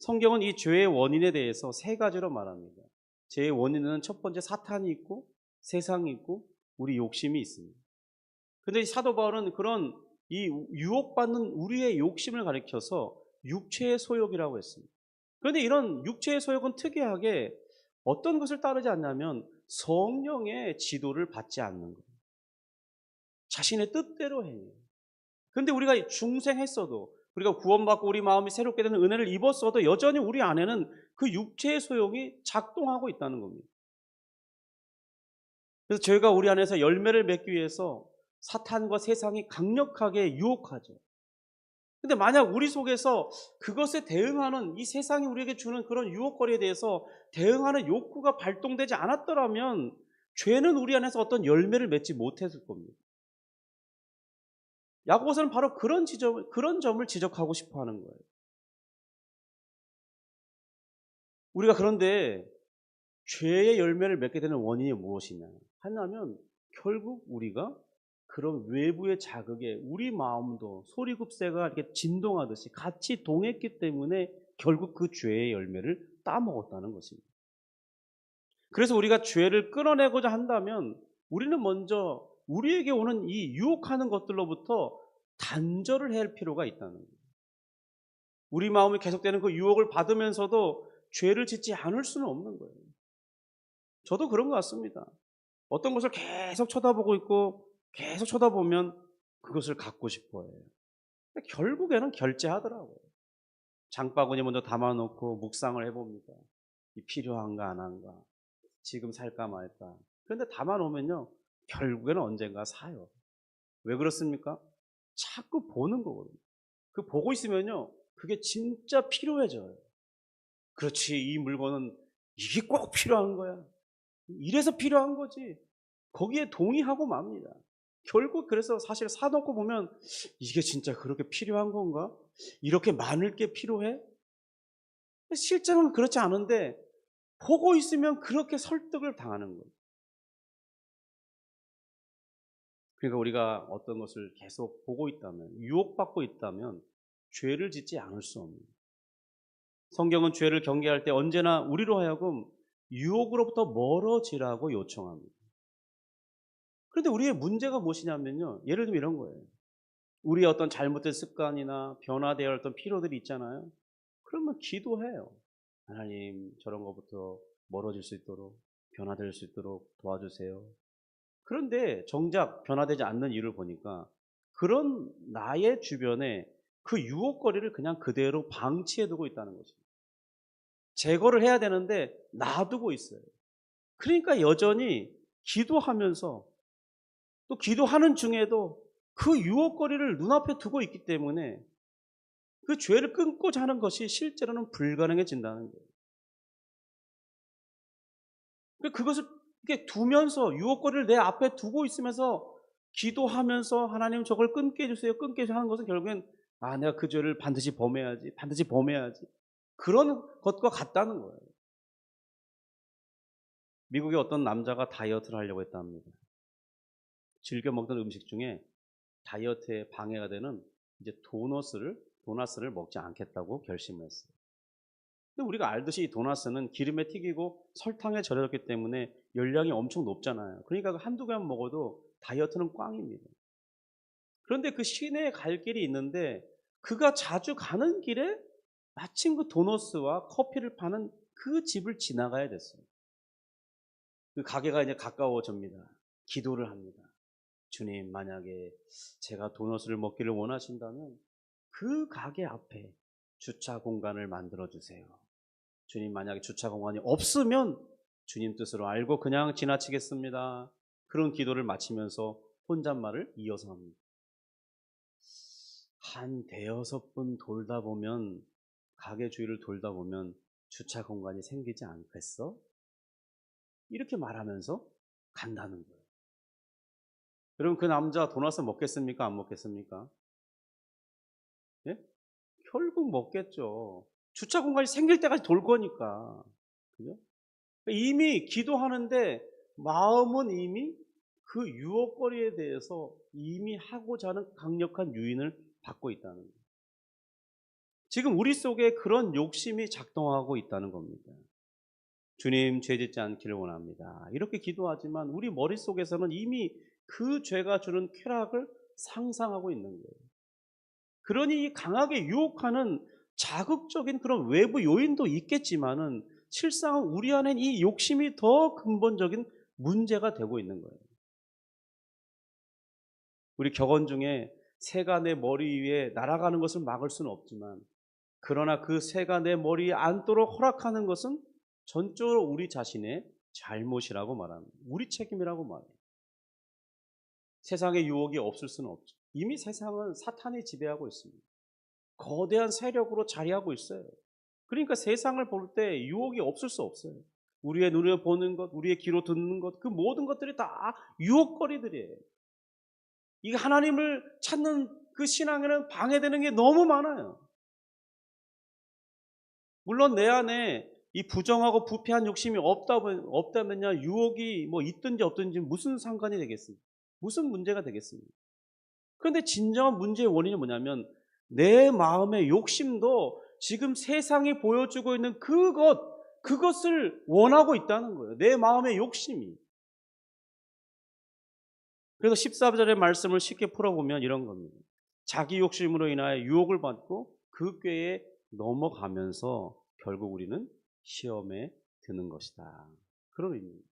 성경은 이 죄의 원인에 대해서 세 가지로 말합니다. 죄의 원인은 첫 번째 사탄이 있고 세상이 있고 우리 욕심이 있습니다. 근데 사도 바울은 그런 이 유혹받는 우리의 욕심을 가리켜서 육체의 소욕이라고 했습니다. 그런데 이런 육체의 소욕은 특이하게 어떤 것을 따르지 않냐면 성령의 지도를 받지 않는 거예요. 자신의 뜻대로 행해요. 그런데 우리가 중생했어도 우리가 구원받고 우리 마음이 새롭게 되는 은혜를 입었어도 여전히 우리 안에는 그 육체의 소욕이 작동하고 있다는 겁니다. 그래서 저희가 우리 안에서 열매를 맺기 위해서 사탄과 세상이 강력하게 유혹하죠. 근데 만약 우리 속에서 그것에 대응하는 이 세상이 우리에게 주는 그런 유혹거리에 대해서 대응하는 욕구가 발동되지 않았더라면 죄는 우리 안에서 어떤 열매를 맺지 못했을 겁니다. 야고보서는 바로 그런 점을 지적하고 싶어 하는 거예요. 우리가 그런데 죄의 열매를 맺게 되는 원인이 무엇이냐 하면 결국 우리가 그런 외부의 자극에 우리 마음도 소리급새가 이렇게 진동하듯이 같이 동했기 때문에 결국 그 죄의 열매를 따먹었다는 것입니다. 그래서 우리가 죄를 끊어내고자 한다면 우리는 먼저 우리에게 오는 이 유혹하는 것들로부터 단절을 해야 할 필요가 있다는 거예요. 우리 마음이 계속되는 그 유혹을 받으면서도 죄를 짓지 않을 수는 없는 거예요. 저도 그런 것 같습니다. 어떤 것을 계속 쳐다보고 있고 계속 쳐다보면 그것을 갖고 싶어 해요. 결국에는 결제하더라고요. 장바구니 먼저 담아놓고 묵상을 해봅니다. 이 필요한가 안 한가, 지금 살까 말까. 그런데 담아놓으면요 결국에는 언젠가 사요. 왜 그렇습니까? 자꾸 보는 거거든요. 그 보고 있으면요 그게 진짜 필요해져요. 그렇지, 이 물건은 이게 꼭 필요한 거야. 이래서 필요한 거지. 거기에 동의하고 맙니다. 결국 그래서 사실 사놓고 보면 이게 진짜 그렇게 필요한 건가? 이렇게 많을 게 필요해? 실제로는 그렇지 않은데 보고 있으면 그렇게 설득을 당하는 거예요. 그러니까 우리가 어떤 것을 계속 보고 있다면, 유혹받고 있다면 죄를 짓지 않을 수 없는, 성경은 죄를 경계할 때 언제나 우리로 하여금 유혹으로부터 멀어지라고 요청합니다. 그런데 우리의 문제가 무엇이냐면요, 예를 들면 이런 거예요. 우리의 어떤 잘못된 습관이나 변화되어야 할 어떤 필요들이 있잖아요. 그러면 기도해요. 하나님, 저런 것부터 멀어질 수 있도록, 변화될 수 있도록 도와주세요. 그런데 정작 변화되지 않는 이유를 보니까 그런 나의 주변에 그 유혹거리를 그냥 그대로 방치해두고 있다는 거죠. 제거를 해야 되는데 놔두고 있어요. 그러니까 여전히 기도하면서 또 기도하는 중에도 그 유혹거리를 눈앞에 두고 있기 때문에 그 죄를 끊고자 하는 것이 실제로는 불가능해진다는 거예요. 그것을 이렇게 두면서 유혹거리를 내 앞에 두고 있으면서 기도하면서 하나님 저걸 끊게 해주세요. 끊게 해주세요 하는 것은 결국엔 내가 그 죄를 반드시 범해야지. 반드시 범해야지. 그런 것과 같다는 거예요. 미국의 어떤 남자가 다이어트를 하려고 했답니다. 즐겨 먹던 음식 중에 다이어트에 방해가 되는 이제 도넛을 먹지 않겠다고 결심을 했어요. 근데 우리가 알듯이 이 도넛은 기름에 튀기고 설탕에 절여졌기 때문에 열량이 엄청 높잖아요. 그러니까 한두 개만 먹어도 다이어트는 꽝입니다. 그런데 그 시내에 갈 길이 있는데 그가 자주 가는 길에 마침 그 도넛과 커피를 파는 그 집을 지나가야 됐어요. 그 가게가 이제 가까워집니다. 기도를 합니다. 주님, 만약에 제가 도넛을 먹기를 원하신다면 그 가게 앞에 주차 공간을 만들어 주세요. 주님, 만약에 주차 공간이 없으면 주님 뜻으로 알고 그냥 지나치겠습니다. 그런 기도를 마치면서 혼잣말을 이어서 합니다. 한 대여섯 번 돌다 보면, 가게 주위를 돌다 보면 주차 공간이 생기지 않겠어? 이렇게 말하면서 간다는 거예요. 여러분, 그 남자 도넛을 먹겠습니까? 안 먹겠습니까? 예? 결국 먹겠죠. 주차 공간이 생길 때까지 돌 거니까. 그죠? 이미 기도하는데 마음은 이미 그 유혹거리에 대해서 이미 하고자 하는 강력한 유인을 받고 있다는 거예요. 지금 우리 속에 그런 욕심이 작동하고 있다는 겁니다. 주님, 죄 짓지 않기를 원합니다. 이렇게 기도하지만 우리 머릿속에서는 이미 그 죄가 주는 쾌락을 상상하고 있는 거예요. 그러니 강하게 유혹하는 자극적인 그런 외부 요인도 있겠지만은 실상 우리 안엔 이 욕심이 더 근본적인 문제가 되고 있는 거예요. 우리 격언 중에 새가 내 머리 위에 날아가는 것을 막을 수는 없지만, 그러나 그 새가 내 머리에 앉도록 허락하는 것은 전적으로 우리 자신의 잘못이라고 말합니다. 우리 책임이라고 말해요. 세상에 유혹이 없을 수는 없죠. 이미 세상은 사탄이 지배하고 있습니다. 거대한 세력으로 자리하고 있어요. 그러니까 세상을 볼 때 유혹이 없을 수 없어요. 우리의 눈으로 보는 것, 우리의 귀로 듣는 것, 그 모든 것들이 다 유혹거리들이에요. 이게 하나님을 찾는 그 신앙에는 방해되는 게 너무 많아요. 물론 내 안에 이 부정하고 부패한 욕심이 없다면야 유혹이 뭐 있든지 없든지 무슨 상관이 되겠습니까? 무슨 문제가 되겠습니까? 그런데 진정한 문제의 원인이 뭐냐면 내 마음의 욕심도 지금 세상이 보여주고 있는 그것을 원하고 있다는 거예요. 내 마음의 욕심이. 그래서 14절의 말씀을 쉽게 풀어보면 이런 겁니다. 자기 욕심으로 인하여 유혹을 받고 그 꾀에 넘어가면서 결국 우리는 시험에 드는 것이다. 그런 의미입니다.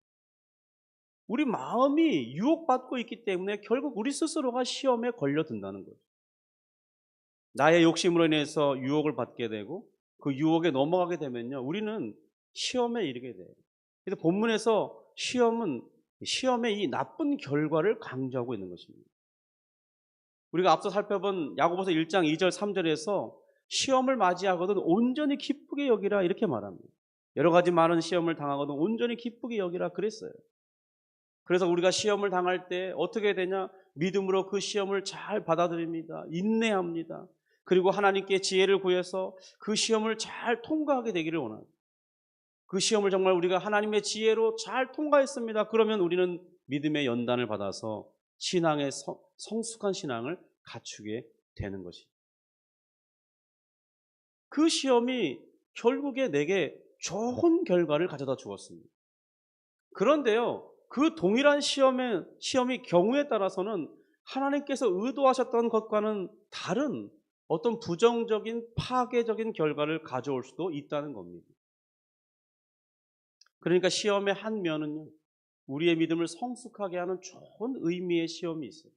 우리 마음이 유혹받고 있기 때문에 결국 우리 스스로가 시험에 걸려든다는 거죠. 나의 욕심으로 인해서 유혹을 받게 되고 그 유혹에 넘어가게 되면요, 우리는 시험에 이르게 돼요. 그래서 본문에서 시험의 이 나쁜 결과를 강조하고 있는 것입니다. 우리가 앞서 살펴본 야고보서 1장 2절 3절에서 시험을 맞이하거든 온전히 기쁘게 여기라 이렇게 말합니다. 여러 가지 많은 시험을 당하거든 온전히 기쁘게 여기라 그랬어요. 그래서 우리가 시험을 당할 때 어떻게 되냐? 믿음으로 그 시험을 잘 받아들입니다. 인내합니다. 그리고 하나님께 지혜를 구해서 그 시험을 잘 통과하게 되기를 원합니다. 그 시험을 정말 우리가 하나님의 지혜로 잘 통과했습니다. 그러면 우리는 믿음의 연단을 받아서 신앙의 성숙한 신앙을 갖추게 되는 것입니다. 그 시험이 결국에 내게 좋은 결과를 가져다 주었습니다. 그런데요, 그 동일한 시험이 경우에 따라서는 하나님께서 의도하셨던 것과는 다른 어떤 부정적인 파괴적인 결과를 가져올 수도 있다는 겁니다. 그러니까 시험의 한 면은요, 우리의 믿음을 성숙하게 하는 좋은 의미의 시험이 있어요.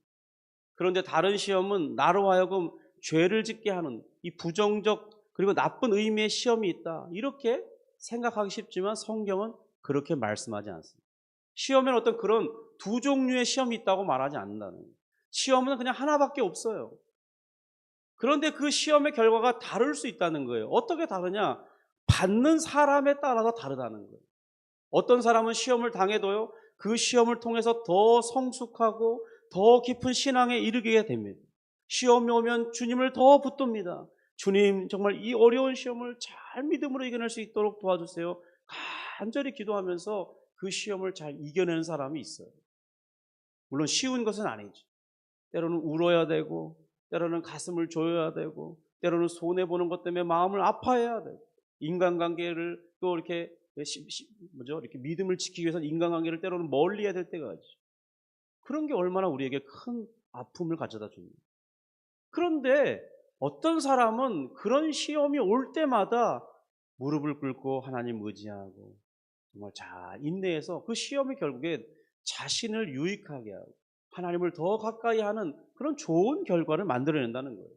그런데 다른 시험은 나로 하여금 죄를 짓게 하는 이 부정적 그리고 나쁜 의미의 시험이 있다. 이렇게 생각하기 쉽지만 성경은 그렇게 말씀하지 않습니다. 시험에는 어떤 그런 두 종류의 시험이 있다고 말하지 않는다는 거예요. 시험은 그냥 하나밖에 없어요. 그런데 그 시험의 결과가 다를 수 있다는 거예요. 어떻게 다르냐? 받는 사람에 따라서 다르다는 거예요. 어떤 사람은 시험을 당해도요, 그 시험을 통해서 더 성숙하고 더 깊은 신앙에 이르게 됩니다. 시험이 오면 주님을 더 붙듭니다. 주님, 정말 이 어려운 시험을 잘 믿음으로 이겨낼 수 있도록 도와주세요. 간절히 기도하면서 그 시험을 잘 이겨내는 사람이 있어요. 물론 쉬운 것은 아니죠. 때로는 울어야 되고, 때로는 가슴을 조여야 되고, 때로는 손해보는 것 때문에 마음을 아파해야 되고, 인간관계를 또 이렇게 이렇게 믿음을 지키기 위해서 인간관계를 때로는 멀리 해야 될 때가 있죠. 그런 게 얼마나 우리에게 큰 아픔을 가져다 줍니다. 그런데 어떤 사람은 그런 시험이 올 때마다 무릎을 꿇고 하나님 의지하고 정말 잘 인내해서 그 시험이 결국에 자신을 유익하게 하고 하나님을 더 가까이 하는 그런 좋은 결과를 만들어낸다는 거예요.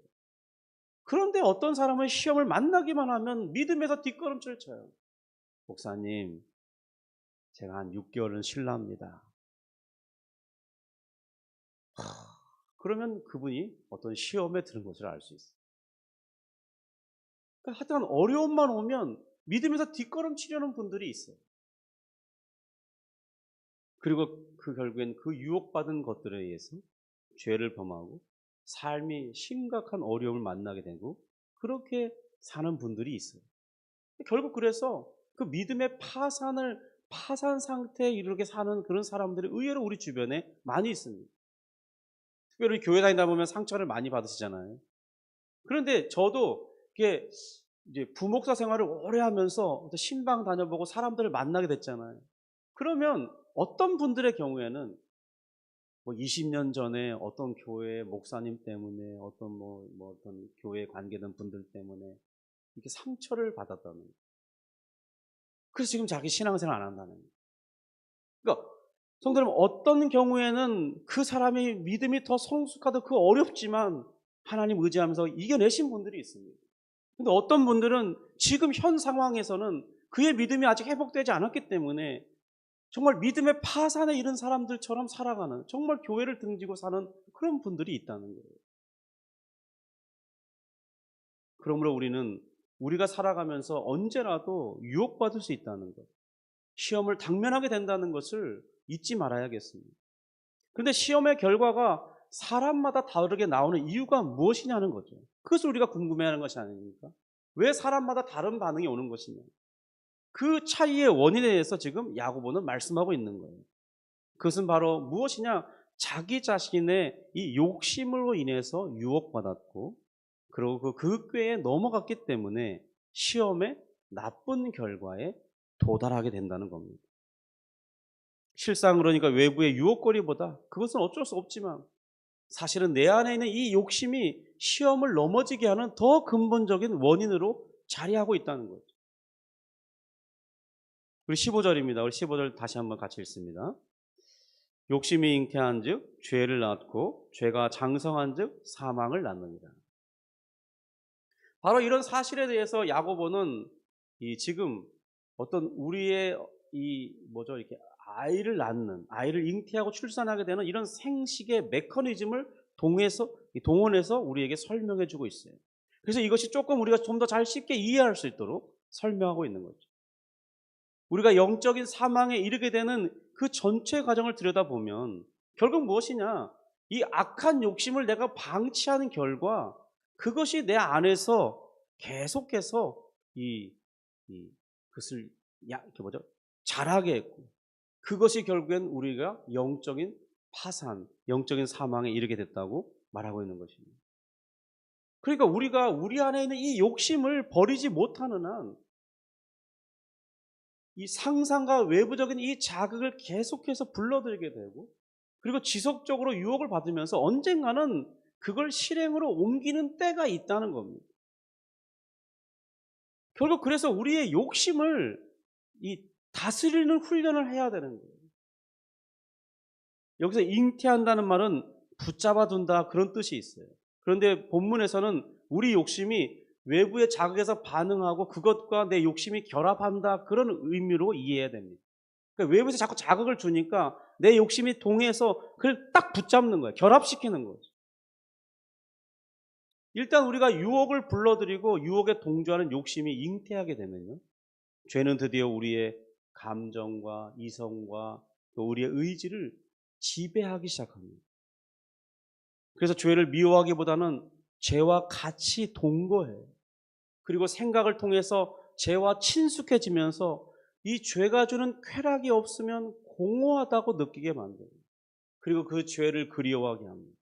그런데 어떤 사람은 시험을 만나기만 하면 믿음에서 뒷걸음질 쳐요. 목사님, 제가 한 6개월은 신라입니다. 그러면 그분이 어떤 시험에 드는 것을 알 수 있어요. 그러니까 하여튼 어려움만 오면 믿음에서 뒷걸음치려는 분들이 있어요. 그리고 결국엔 그 유혹받은 것들에 의해서 죄를 범하고 삶이 심각한 어려움을 만나게 되고 그렇게 사는 분들이 있어요. 결국 그래서 그 믿음의 파산 상태에 이르게 사는 그런 사람들이 의외로 우리 주변에 많이 있습니다. 특별히 교회 다니다 보면 상처를 많이 받으시잖아요. 그런데 저도 이게 이제 부목사 생활을 오래 하면서 신방 다녀보고 사람들을 만나게 됐잖아요. 그러면 어떤 분들의 경우에는 뭐 20년 전에 어떤 교회 목사님 때문에 어떤 어떤 교회에 관계된 분들 때문에 이렇게 상처를 받았다는 거예요. 그래서 지금 자기 신앙생활 안 한다는 거예요. 그러니까 성도 여러분, 어떤 경우에는 그 사람이 믿음이 더 성숙하다 그 어렵지만 하나님 의지하면서 이겨내신 분들이 있습니다. 근데 어떤 분들은 지금 현 상황에서는 그의 믿음이 아직 회복되지 않았기 때문에 정말 믿음의 파산에 이른 사람들처럼 살아가는 정말 교회를 등지고 사는 그런 분들이 있다는 거예요. 그러므로 우리는 우리가 살아가면서 언제라도 유혹받을 수 있다는 것, 시험을 당면하게 된다는 것을 잊지 말아야겠습니다. 그런데 시험의 결과가 사람마다 다르게 나오는 이유가 무엇이냐는 거죠. 그것을 우리가 궁금해하는 것이 아닙니까? 왜 사람마다 다른 반응이 오는 것이냐. 그 차이의 원인에 대해서 지금 야고보는 말씀하고 있는 거예요. 그것은 바로 무엇이냐? 자기 자신의 이 욕심으로 인해서 유혹받았고 그리고 그 꾀에 넘어갔기 때문에 시험의 나쁜 결과에 도달하게 된다는 겁니다. 실상 그러니까 외부의 유혹거리보다 그것은 어쩔 수 없지만 사실은 내 안에 있는 이 욕심이 시험을 넘어지게 하는 더 근본적인 원인으로 자리하고 있다는 거죠. 우리 15절입니다. 우리 15절 다시 한번 같이 읽습니다. 욕심이 잉태한 즉 죄를 낳고 죄가 장성한 즉 사망을 낳느니라. 바로 이런 사실에 대해서 야고보는 지금 어떤 우리의 이렇게 아이를 잉태하고 출산하게 되는 이런 생식의 메커니즘을 동원해서 우리에게 설명해 주고 있어요. 그래서 이것이 조금 우리가 좀 더 잘 쉽게 이해할 수 있도록 설명하고 있는 거죠. 우리가 영적인 사망에 이르게 되는 그 전체 과정을 들여다보면 결국 무엇이냐? 이 악한 욕심을 내가 방치하는 결과 그것이 내 안에서 계속해서 그것을 이렇게 뭐죠? 자라게 했고 그것이 결국엔 우리가 영적인 파산, 영적인 사망에 이르게 됐다고 말하고 있는 것입니다. 그러니까 우리가 우리 안에 있는 이 욕심을 버리지 못하는 한 이 상상과 외부적인 이 자극을 계속해서 불러들이게 되고 그리고 지속적으로 유혹을 받으면서 언젠가는 그걸 실행으로 옮기는 때가 있다는 겁니다. 결국 그래서 우리의 욕심을 다스리는 훈련을 해야 되는 거예요. 여기서 잉태한다는 말은 붙잡아 둔다 그런 뜻이 있어요. 그런데 본문에서는 우리 욕심이 외부의 자극에서 반응하고 그것과 내 욕심이 결합한다 그런 의미로 이해해야 됩니다. 그러니까 외부에서 자꾸 자극을 주니까 내 욕심이 동해서 그걸 딱 붙잡는 거예요. 결합시키는 거죠. 일단 우리가 유혹을 불러들이고 유혹에 동조하는 욕심이 잉태하게 되면요. 죄는 드디어 우리의 감정과 이성과 또 우리의 의지를 지배하기 시작합니다. 그래서 죄를 미워하기보다는 죄와 같이 동거해요. 그리고 생각을 통해서 죄와 친숙해지면서 이 죄가 주는 쾌락이 없으면 공허하다고 느끼게 만들어요. 그리고 그 죄를 그리워하게 합니다.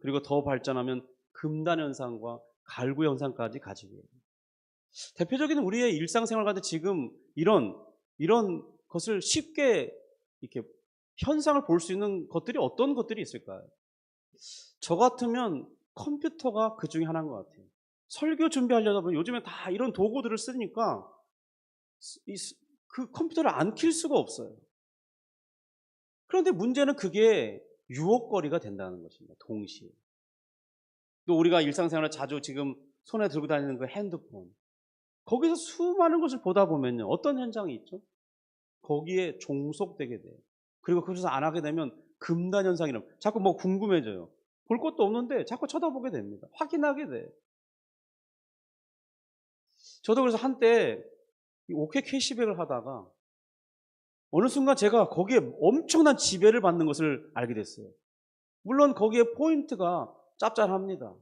그리고 더 발전하면 금단 현상과 갈구 현상까지 가지게 해요. 대표적인 우리의 일상생활 가운데 지금 이런 것을 쉽게 이렇게 현상을 볼 수 있는 것들이 어떤 것들이 있을까요? 저 같으면 컴퓨터가 그 중에 하나인 것 같아요. 설교 준비하려다 보면 요즘에 다 이런 도구들을 쓰니까 그 컴퓨터를 안 킬 수가 없어요. 그런데 문제는 그게 유혹거리가 된다는 것입니다. 동시에. 또 우리가 일상생활에 자주 지금 손에 들고 다니는 그 핸드폰. 거기서 수많은 것을 보다 보면요. 어떤 현상이 있죠? 거기에 종속되게 돼요. 그리고 그것을 안 하게 되면 금단 현상이라고 자꾸 뭐 궁금해져요. 볼 것도 없는데 자꾸 쳐다보게 됩니다. 확인하게 돼요. 저도 그래서 한때 OK 캐시백을 하다가 어느 순간 제가 거기에 엄청난 지배를 받는 것을 알게 됐어요. 물론 거기에 포인트가 짭짤합니다.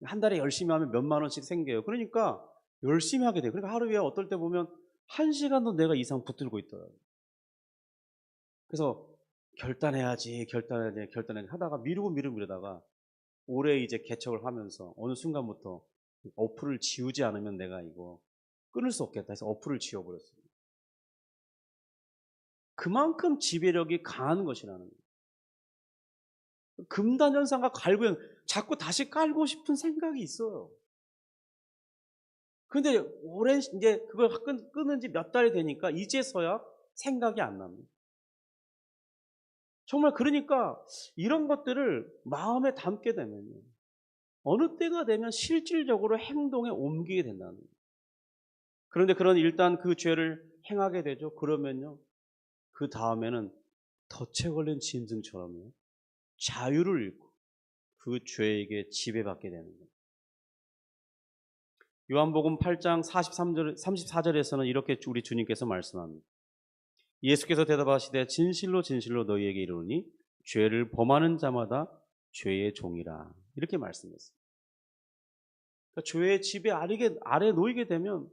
한 달에 열심히 하면 몇만 원씩 생겨요. 그러니까 열심히 하게 돼요. 그러니까 하루에 어떨 때 보면 1시간도 내가 이상 붙들고 있더라고요. 그래서 결단해야지 하다가 미루다가 올해 이제 개척을 하면서 어느 순간부터 어플을 지우지 않으면 내가 이거 끊을 수 없겠다 해서 어플을 지워버렸습니다. 그만큼 지배력이 강한 것이라는 거예요. 금단 현상과 갈구현 자꾸 다시 깔고 싶은 생각이 있어요. 근데 오랜 이제 그걸 끊은 지 몇 달이 되니까 이제서야 생각이 안 납니다. 정말 그러니까 이런 것들을 마음에 담게 되면요. 어느 때가 되면 실질적으로 행동에 옮기게 된다는 거예요. 그런데 일단 그 죄를 행하게 되죠. 그러면요. 그 다음에는 덫에 걸린 짐승처럼요. 자유를 잃고 그 죄에게 지배받게 되는 거예요. 요한복음 8장 34절에서는 이렇게 우리 주님께서 말씀합니다. 예수께서 대답하시되 진실로 진실로 너희에게 이르노니 죄를 범하는 자마다 죄의 종이라 이렇게 말씀했어요. 그러니까 죄의 지배 아래 놓이게 되면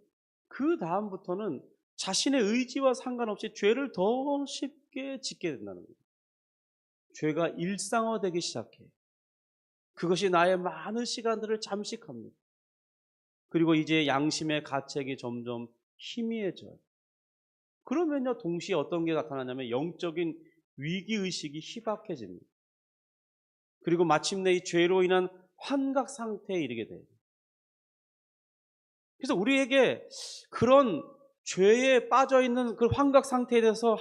그 다음부터는 자신의 의지와 상관없이 죄를 더 쉽게 짓게 된다는 거예요. 죄가 일상화되기 시작해요. 그것이 나의 많은 시간들을 잠식합니다. 그리고 이제 양심의 가책이 점점 희미해져요. 그러면요, 동시에 어떤 게 나타나냐면 영적인 위기의식이 희박해집니다. 그리고 마침내 이 죄로 인한 환각 상태에 이르게 돼요. 그래서 우리에게 그런 죄에 빠져있는 그 환각 상태에 대해서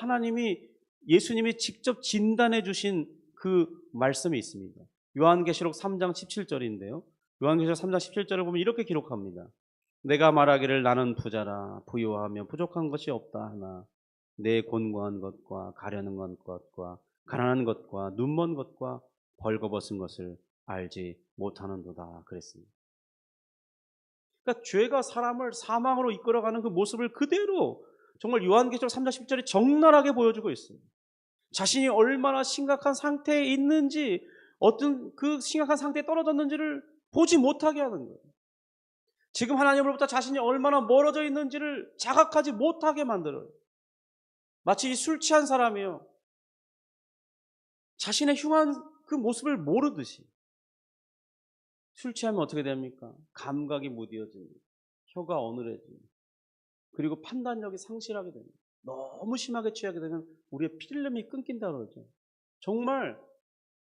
예수님이 직접 진단해 주신 그 말씀이 있습니다. 요한계시록 3장 17절인데요. 요한계시록 3장 17절을 보면 이렇게 기록합니다. 내가 말하기를 나는 부자라 부유하며 부족한 것이 없다 하나 내 곤고한 것과 가려는 것과 가난한 것과 눈먼 것과 벌거벗은 것을 알지 못하는도다 그랬습니다. 그러니까 죄가 사람을 사망으로 이끌어가는 그 모습을 그대로 정말 요한계시록 3장 10절이 적나라하게 보여주고 있습니다. 자신이 얼마나 심각한 상태에 있는지 어떤 그 심각한 상태에 떨어졌는지를 보지 못하게 하는 거예요. 지금 하나님으로부터 자신이 얼마나 멀어져 있는지를 자각하지 못하게 만들어요. 마치 이 술 취한 사람이요, 자신의 흉한 그 모습을 모르듯이. 술 취하면 어떻게 됩니까? 감각이 무뎌집니다. 혀가 어눌해집니다. 그리고 판단력이 상실하게 됩니다. 너무 심하게 취하게 되면 우리의 필름이 끊긴다 그러죠. 정말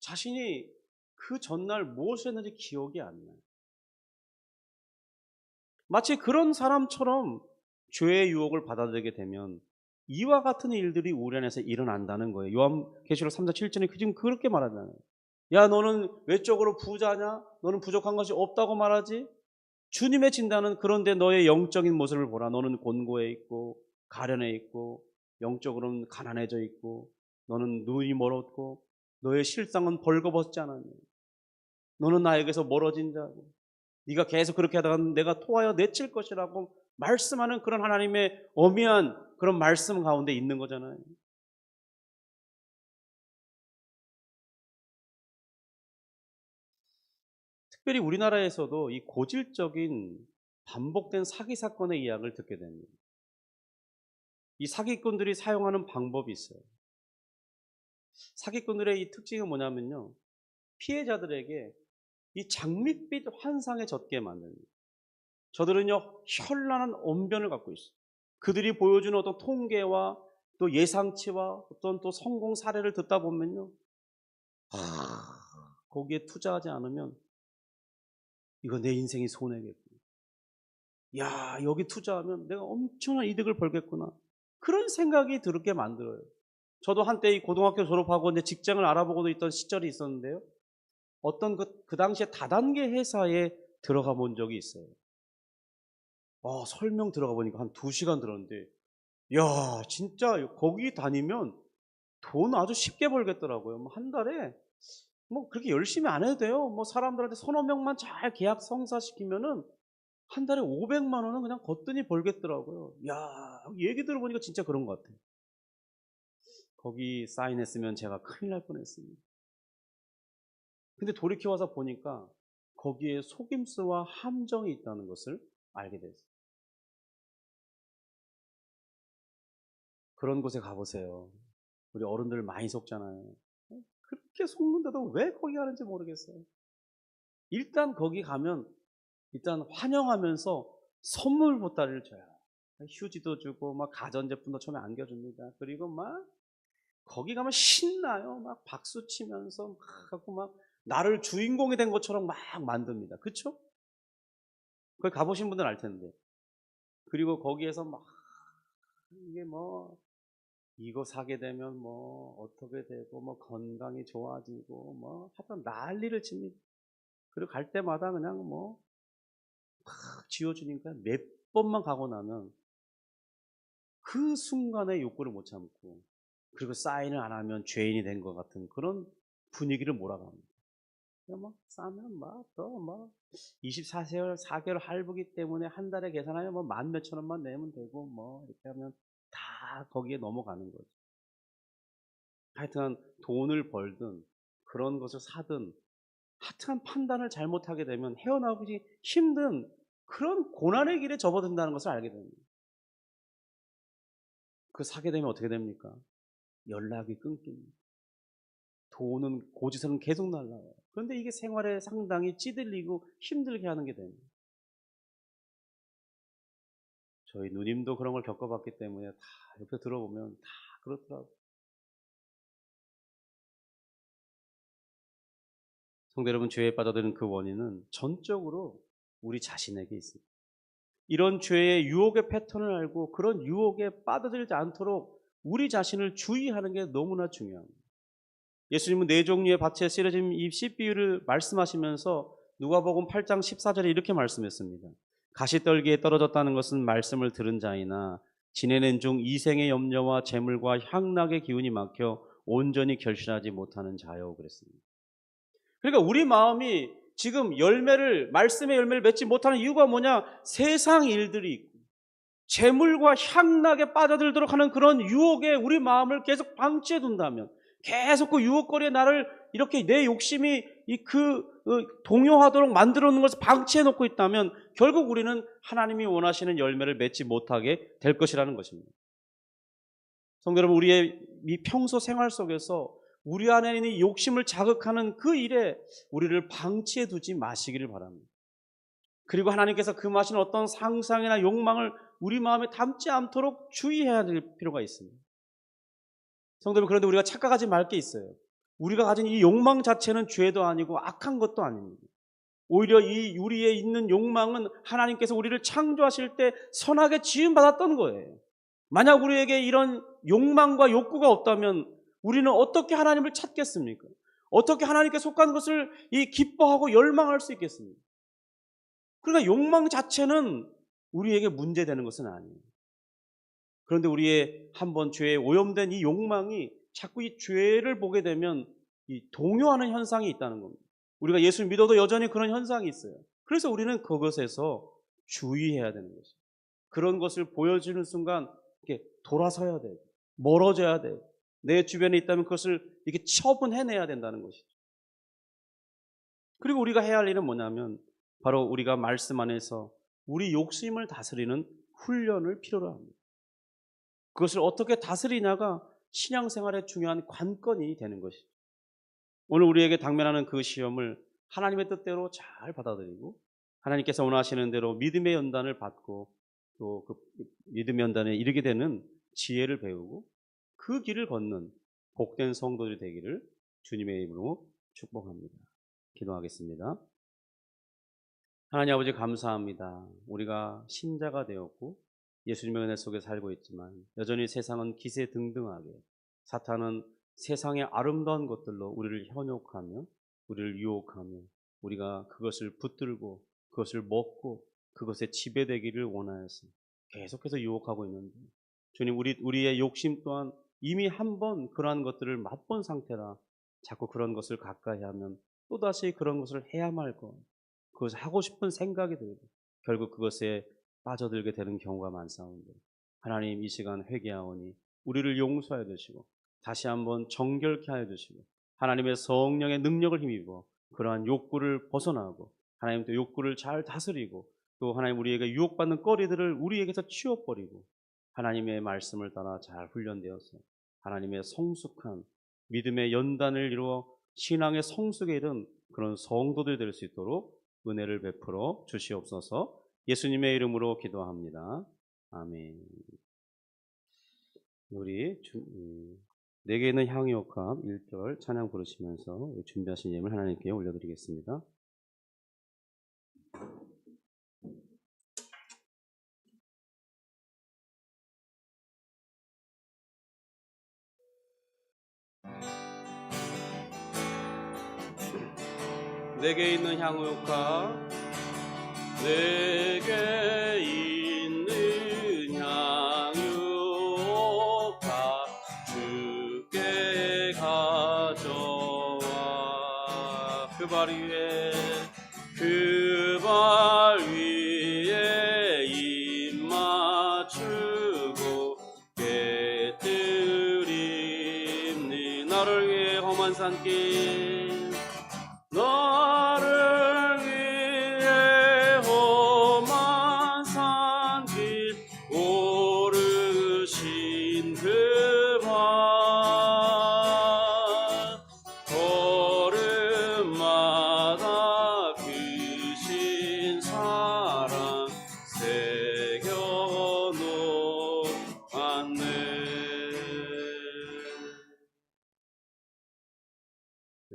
자신이 그 전날 무엇을 했는지 기억이 안 나요. 마치 그런 사람처럼 죄의 유혹을 받아들이게 되면 이와 같은 일들이 우리 안에서 일어난다는 거예요. 요한계시록 3장 7절에 지금 그렇게 말하잖아요. 야, 너는 외적으로 부자냐? 너는 부족한 것이 없다고 말하지? 주님의 진단은 그런데 너의 영적인 모습을 보라. 너는 곤고해 있고 가련해 있고 영적으로는 가난해져 있고 너는 눈이 멀었고 너의 실상은 벌거벗지 않았냐. 너는 나에게서 멀어진 자고 네가 계속 그렇게 하다가 내가 토하여 내칠 것이라고 말씀하는 그런 하나님의 엄미한 그런 말씀 가운데 있는 거잖아요. 특별히 우리나라에서도 이 고질적인 반복된 사기 사건의 이야기를 듣게 됩니다. 이 사기꾼들이 사용하는 방법이 있어요. 사기꾼들의 이 특징은 뭐냐면요, 피해자들에게 이 장밋빛 환상에 젖게 만듭니다. 저들은요, 현란한 언변을 갖고 있어요. 그들이 보여주는 어떤 통계와 또 예상치와 어떤 또 성공 사례를 듣다 보면요, 거기에 투자하지 않으면 이거 내 인생이 손해겠구나. 야, 여기 투자하면 내가 엄청난 이득을 벌겠구나. 그런 생각이 들게 만들어요. 저도 한때 이 고등학교 졸업하고 이제 직장을 알아보고도 있던 시절이 있었는데요. 어떤 그 당시에 다단계 회사에 들어가 본 적이 있어요. 설명 들어가 보니까 한 2시간 들었는데, 야, 진짜 거기 다니면 돈 아주 쉽게 벌겠더라고요. 뭐 한 달에 뭐 그렇게 열심히 안 해도 돼요. 뭐 사람들한테 서너 명만 잘 계약 성사시키면은 한 달에 500만 원은 그냥 거뜬히 벌겠더라고요. 야, 얘기 들어보니까 진짜 그런 것 같아요. 거기 사인했으면 제가 큰일 날 뻔했습니다. 근데 돌이켜와서 보니까 거기에 속임수와 함정이 있다는 것을 알게 됐어요. 그런 곳에 가보세요. 우리 어른들 많이 속잖아요. 그렇게 속는데도 왜 거기 가는지 모르겠어요. 일단 거기 가면 일단 환영하면서 선물 보따리를 줘요. 휴지도 주고 막 가전제품도 처음에 안겨줍니다. 그리고 막 거기 가면 신나요. 막 박수 치면서 막 하고 막 나를 주인공이 된 것처럼 막 만듭니다. 그렇죠? 거기 가보신 분들은 알 텐데. 그리고 거기에서 막 이게 뭐 이거 사게 되면 뭐 어떻게 되고 뭐 건강이 좋아지고 뭐 하여튼 난리를 칩니다. 그리고 갈 때마다 그냥 뭐 막 지어주니까 몇 번만 가고 나면 그 순간에 욕구를 못 참고, 그리고 사인을 안 하면 죄인이 된 것 같은 그런 분위기를 몰아갑니다. 막 싸면 막 또 막 24개월 4개월 할부기 때문에 한 달에 계산하면 뭐 만 몇천 원만 내면 되고 뭐 이렇게 하면 다 거기에 넘어가는 거죠. 하여튼 돈을 벌든 그런 것을 사든 하여튼 판단을 잘못하게 되면 헤어나오기 힘든 그런 고난의 길에 접어든다는 것을 알게 됩니다. 그 사게 되면 어떻게 됩니까? 연락이 끊깁니다. 돈은 고지서는 계속 날라와요. 그런데 이게 생활에 상당히 찌들리고 힘들게 하는 게 됩니다. 저희 누님도 그런 걸 겪어봤기 때문에 다 옆에 들어보면 다 그렇더라고요. 성도 여러분, 죄에 빠져드는 그 원인은 전적으로 우리 자신에게 있습니다. 이런 죄의 유혹의 패턴을 알고 그런 유혹에 빠져들지 않도록 우리 자신을 주의하는 게 너무나 중요합니다. 예수님은 4종류의 밭에 씨려진 이 씨 비유를 말씀하시면서 누가복음 8장 14절에 이렇게 말씀했습니다. 가시떨기에 떨어졌다는 것은 말씀을 들은 자이나 지내는 중 이생의 염려와 재물과 향락의 기운이 막혀 온전히 결실하지 못하는 자요, 그랬습니다. 그러니까 우리 마음이 지금 말씀의 열매를 맺지 못하는 이유가 뭐냐? 세상 일들이 있고 재물과 향락에 빠져들도록 하는 그런 유혹에 우리 마음을 계속 방치해 둔다면, 계속 그 유혹거리에 나를 이렇게 내 욕심이 동요하도록 만들어 놓는 것을 방치해 놓고 있다면 결국 우리는 하나님이 원하시는 열매를 맺지 못하게 될 것이라는 것입니다. 성도 여러분, 우리의 이 평소 생활 속에서 우리 안에 있는 욕심을 자극하는 그 일에 우리를 방치해 두지 마시기를 바랍니다. 그리고 하나님께서 금하시는 어떤 상상이나 욕망을 우리 마음에 담지 않도록 주의해야 될 필요가 있습니다. 성도 여러분, 그런데 우리가 착각하지 말 게 있어요. 우리가 가진 이 욕망 자체는 죄도 아니고 악한 것도 아닙니다. 오히려 이 우리에 있는 욕망은 하나님께서 우리를 창조하실 때 선하게 지음받았던 거예요. 만약 우리에게 이런 욕망과 욕구가 없다면 우리는 어떻게 하나님을 찾겠습니까? 어떻게 하나님께 속한 것을 기뻐하고 열망할 수 있겠습니까? 그러니까 욕망 자체는 우리에게 문제되는 것은 아니에요. 그런데 우리의 한번 죄에 오염된 이 욕망이 자꾸 이 죄를 보게 되면 동요하는 현상이 있다는 겁니다. 우리가 예수 믿어도 여전히 그런 현상이 있어요. 그래서 우리는 그것에서 주의해야 되는 것이죠. 그런 것을 보여주는 순간 이렇게 돌아서야 돼요. 멀어져야 돼요. 내 주변에 있다면 그것을 이렇게 처분해내야 된다는 것이죠. 그리고 우리가 해야 할 일은 뭐냐면 바로 우리가 말씀 안에서 우리 욕심을 다스리는 훈련을 필요로 합니다. 그것을 어떻게 다스리냐가 신앙생활의 중요한 관건이 되는 것이죠. 오늘 우리에게 당면하는 그 시험을 하나님의 뜻대로 잘 받아들이고 하나님께서 원하시는 대로 믿음의 연단을 받고 또 그 믿음의 연단에 이르게 되는 지혜를 배우고 그 길을 걷는 복된 성도들이 되기를 주님의 이름으로 축복합니다. 기도하겠습니다. 하나님 아버지, 감사합니다. 우리가 신자가 되었고 예수님의 은혜 속에 살고 있지만 여전히 세상은 기세등등하게, 사탄은 세상의 아름다운 것들로 우리를 현혹하며 우리를 유혹하며 우리가 그것을 붙들고 그것을 먹고 그것에 지배되기를 원하여서 계속해서 유혹하고 있는데, 주님, 우리의 욕심 또한 이미 한번 그러한 것들을 맛본 상태라 자꾸 그런 것을 가까이 하면 또다시 그런 것을 해야만 할 것, 그것을 하고 싶은 생각이 들고 결국 그것에 빠져들게 되는 경우가 많사온데, 하나님, 이 시간 회개하오니 우리를 용서하여 주시고 다시 한번 정결케 하여 주시고 하나님의 성령의 능력을 힘입어 그러한 욕구를 벗어나고 하나님 또 욕구를 잘 다스리고 또 하나님 우리에게 유혹받는 거리들을 우리에게서 치워버리고 하나님의 말씀을 따라 잘 훈련되어서 하나님의 성숙한 믿음의 연단을 이루어 신앙의 성숙에 이른 그런 성도들이 될 수 있도록 은혜를 베풀어 주시옵소서. 예수님의 이름으로 기도합니다. 아멘. 우리 내게 있는 향유옥합 1절 찬양 부르시면서 준비하신 예물 하나님께 올려드리겠습니다. 내게 있는 향유옥합, 내게 있는 향유옥합 주께 가져와. 그 발 위에 입 맞추고 깨뜨리니 나를 위해 험한 산길, 나를 위해 험한 산길 오르신 그 발, 걸음마다 크신 사랑 새겨놓았네.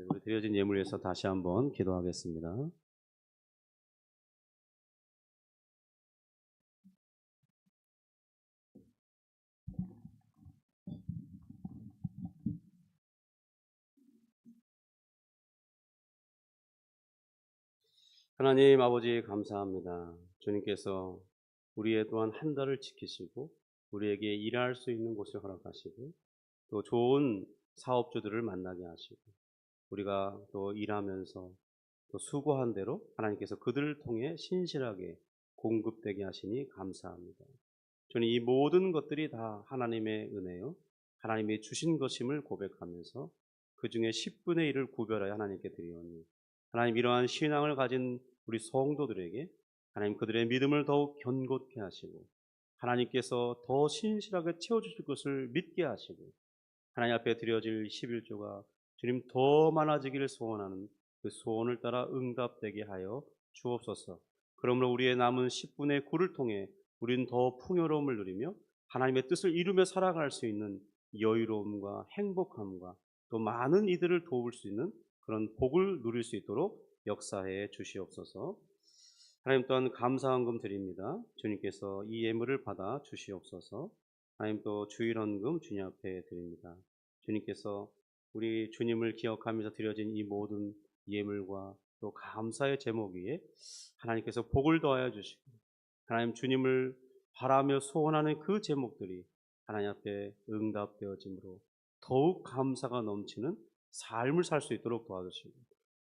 우리 드려진 예물 위해서 다시 한번 기도하겠습니다. 하나님 아버지, 감사합니다. 주님께서 우리의 또한 한 달을 지키시고 우리에게 일할 수 있는 곳을 허락하시고 또 좋은 사업주들을 만나게 하시고 우리가 또 일하면서 또 수고한 대로 하나님께서 그들을 통해 신실하게 공급되게 하시니 감사합니다. 저는 이 모든 것들이 다 하나님의 은혜요, 하나님이 주신 것임을 고백하면서 그 중에 10분의 1을 구별하여 하나님께 드리오니 하나님 이러한 신앙을 가진 우리 성도들에게 하나님 그들의 믿음을 더욱 견고케 하시고 하나님께서 더 신실하게 채워주실 것을 믿게 하시고 하나님 앞에 드려질 11조가 주님 더 많아지기를 소원하는 그 소원을 따라 응답되게 하여 주옵소서. 그러므로 우리의 남은 10분의 9를 통해 우리는 더 풍요로움을 누리며 하나님의 뜻을 이루며 살아갈 수 있는 여유로움과 행복함과 또 많은 이들을 도울 수 있는 그런 복을 누릴 수 있도록 역사해 주시옵소서. 하나님 또한 감사헌금 드립니다. 주님께서 이 예물을 받아 주시옵소서. 하나님 또 주일헌금 주님 앞에 드립니다. 주님께서 우리 주님을 기억하면서 드려진 이 모든 예물과 또 감사의 제목 위에 하나님께서 복을 더하여 주시고 하나님 주님을 바라며 소원하는 그 제목들이 하나님 앞에 응답되어짐으로 더욱 감사가 넘치는 삶을 살 수 있도록 도와주시고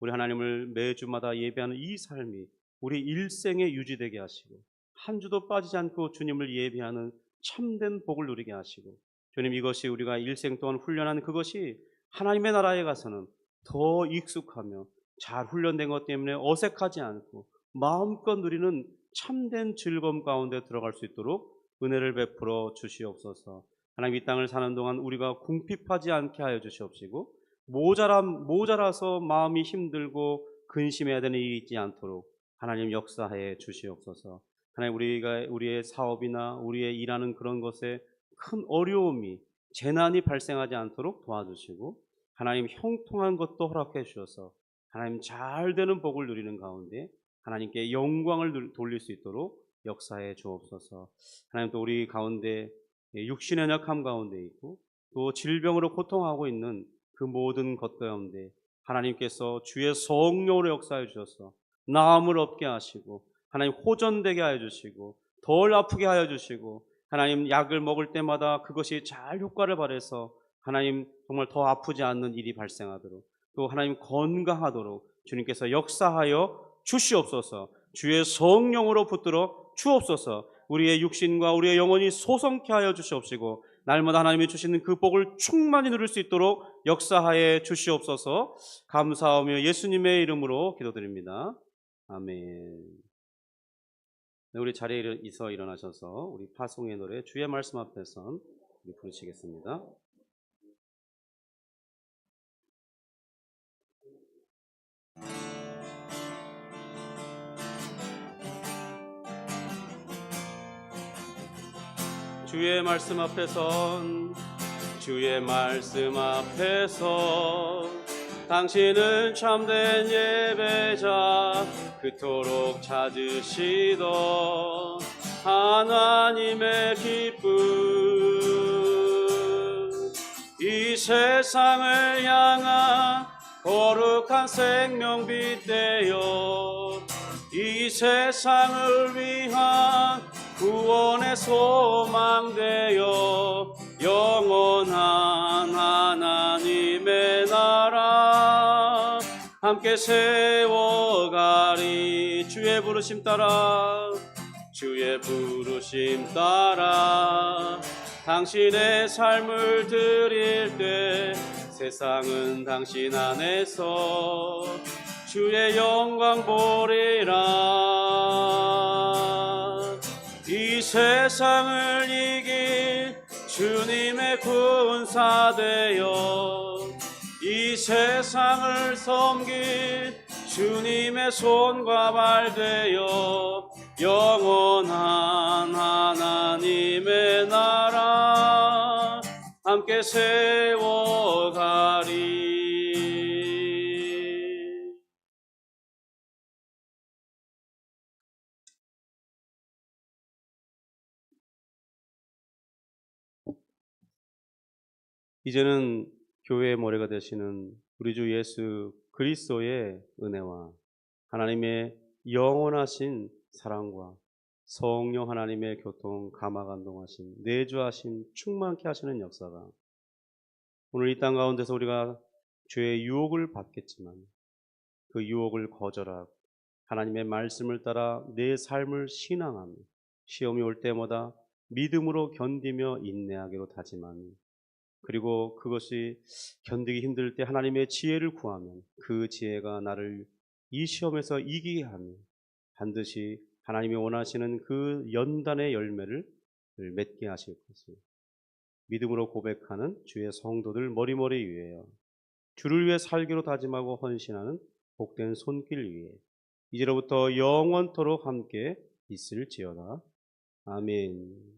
우리 하나님을 매주마다 예배하는 이 삶이 우리 일생에 유지되게 하시고 한 주도 빠지지 않고 주님을 예배하는 참된 복을 누리게 하시고 주님 이것이 우리가 일생 동안 훈련한 그것이 하나님의 나라에 가서는 더 익숙하며 잘 훈련된 것 때문에 어색하지 않고 마음껏 누리는 참된 즐거움 가운데 들어갈 수 있도록 은혜를 베풀어 주시옵소서. 하나님 이 땅을 사는 동안 우리가 궁핍하지 않게 하여 주시옵시고 모자라서 마음이 힘들고 근심해야 되는 일이 있지 않도록 하나님 역사해 주시옵소서. 하나님 우리의 사업이나 우리의 일하는 그런 것에 큰 어려움이 재난이 발생하지 않도록 도와주시고 하나님 형통한 것도 허락해 주셔서 하나님 잘 되는 복을 누리는 가운데 하나님께 영광을 돌릴 수 있도록 역사해 주옵소서. 하나님 또 우리 가운데 육신의 연약함 가운데 있고 또 질병으로 고통하고 있는 그 모든 것 가운데 하나님께서 주의 성령으로 역사해 주셔서 나음을 얻게 하시고 하나님 호전되게 하여 주시고 덜 아프게 하여 주시고 하나님 약을 먹을 때마다 그것이 잘 효과를 발해서 하나님 정말 더 아프지 않는 일이 발생하도록 또 하나님 건강하도록 주님께서 역사하여 주시옵소서. 주의 성령으로 붙들어 주옵소서. 우리의 육신과 우리의 영혼이 소성케 하여 주시옵시고 날마다 하나님이 주시는 그 복을 충만히 누릴 수 있도록 역사하여 주시옵소서. 감사하며 예수님의 이름으로 기도드립니다. 아멘. 네, 우리 자리에 일어나셔서 우리 파송의 노래 주의 말씀 앞에선 우리 부르시겠습니다. 주의 말씀 앞에선 주의 말씀 앞에서 당신은 참된 예배자 그토록 찾으시던 하나님의 기쁨 이 세상을 향한 거룩한 생명빛 되어 이 세상을 위한 구원의 소망 되어 영원한 하나님의 나라 함께 세워가리. 주의 부르심 따라 주의 부르심 따라 당신의 삶을 드릴 때 세상은 당신 안에서 주의 영광 보리라. 이 세상을 이길 주님의 군사 되어 이 세상을 섬길 주님의 손과 발 되어 영원한 하나님의 나라 함께 세워가리. 이제는 교회의 머리가 되시는 우리 주 예수 그리스도의 은혜와 하나님의 영원하신 사랑과 성령 하나님의 교통 감화 감동하심 내주하심 충만케 하시는 역사가 오늘 이 땅 가운데서 우리가 죄의 유혹을 받겠지만 그 유혹을 거절하고 하나님의 말씀을 따라 내 삶을 신앙하며 시험이 올 때마다 믿음으로 견디며 인내하기로 다짐하니 그리고 그것이 견디기 힘들 때 하나님의 지혜를 구하면 그 지혜가 나를 이 시험에서 이기게 하며 반드시 하나님이 원하시는 그 연단의 열매를 맺게 하실 것을 믿음으로 고백하는 주의 성도들 머리머리 위에요. 주를 위해 살기로 다짐하고 헌신하는 복된 손길 위에 이제로부터 영원토록 함께 있을지어다. 아멘.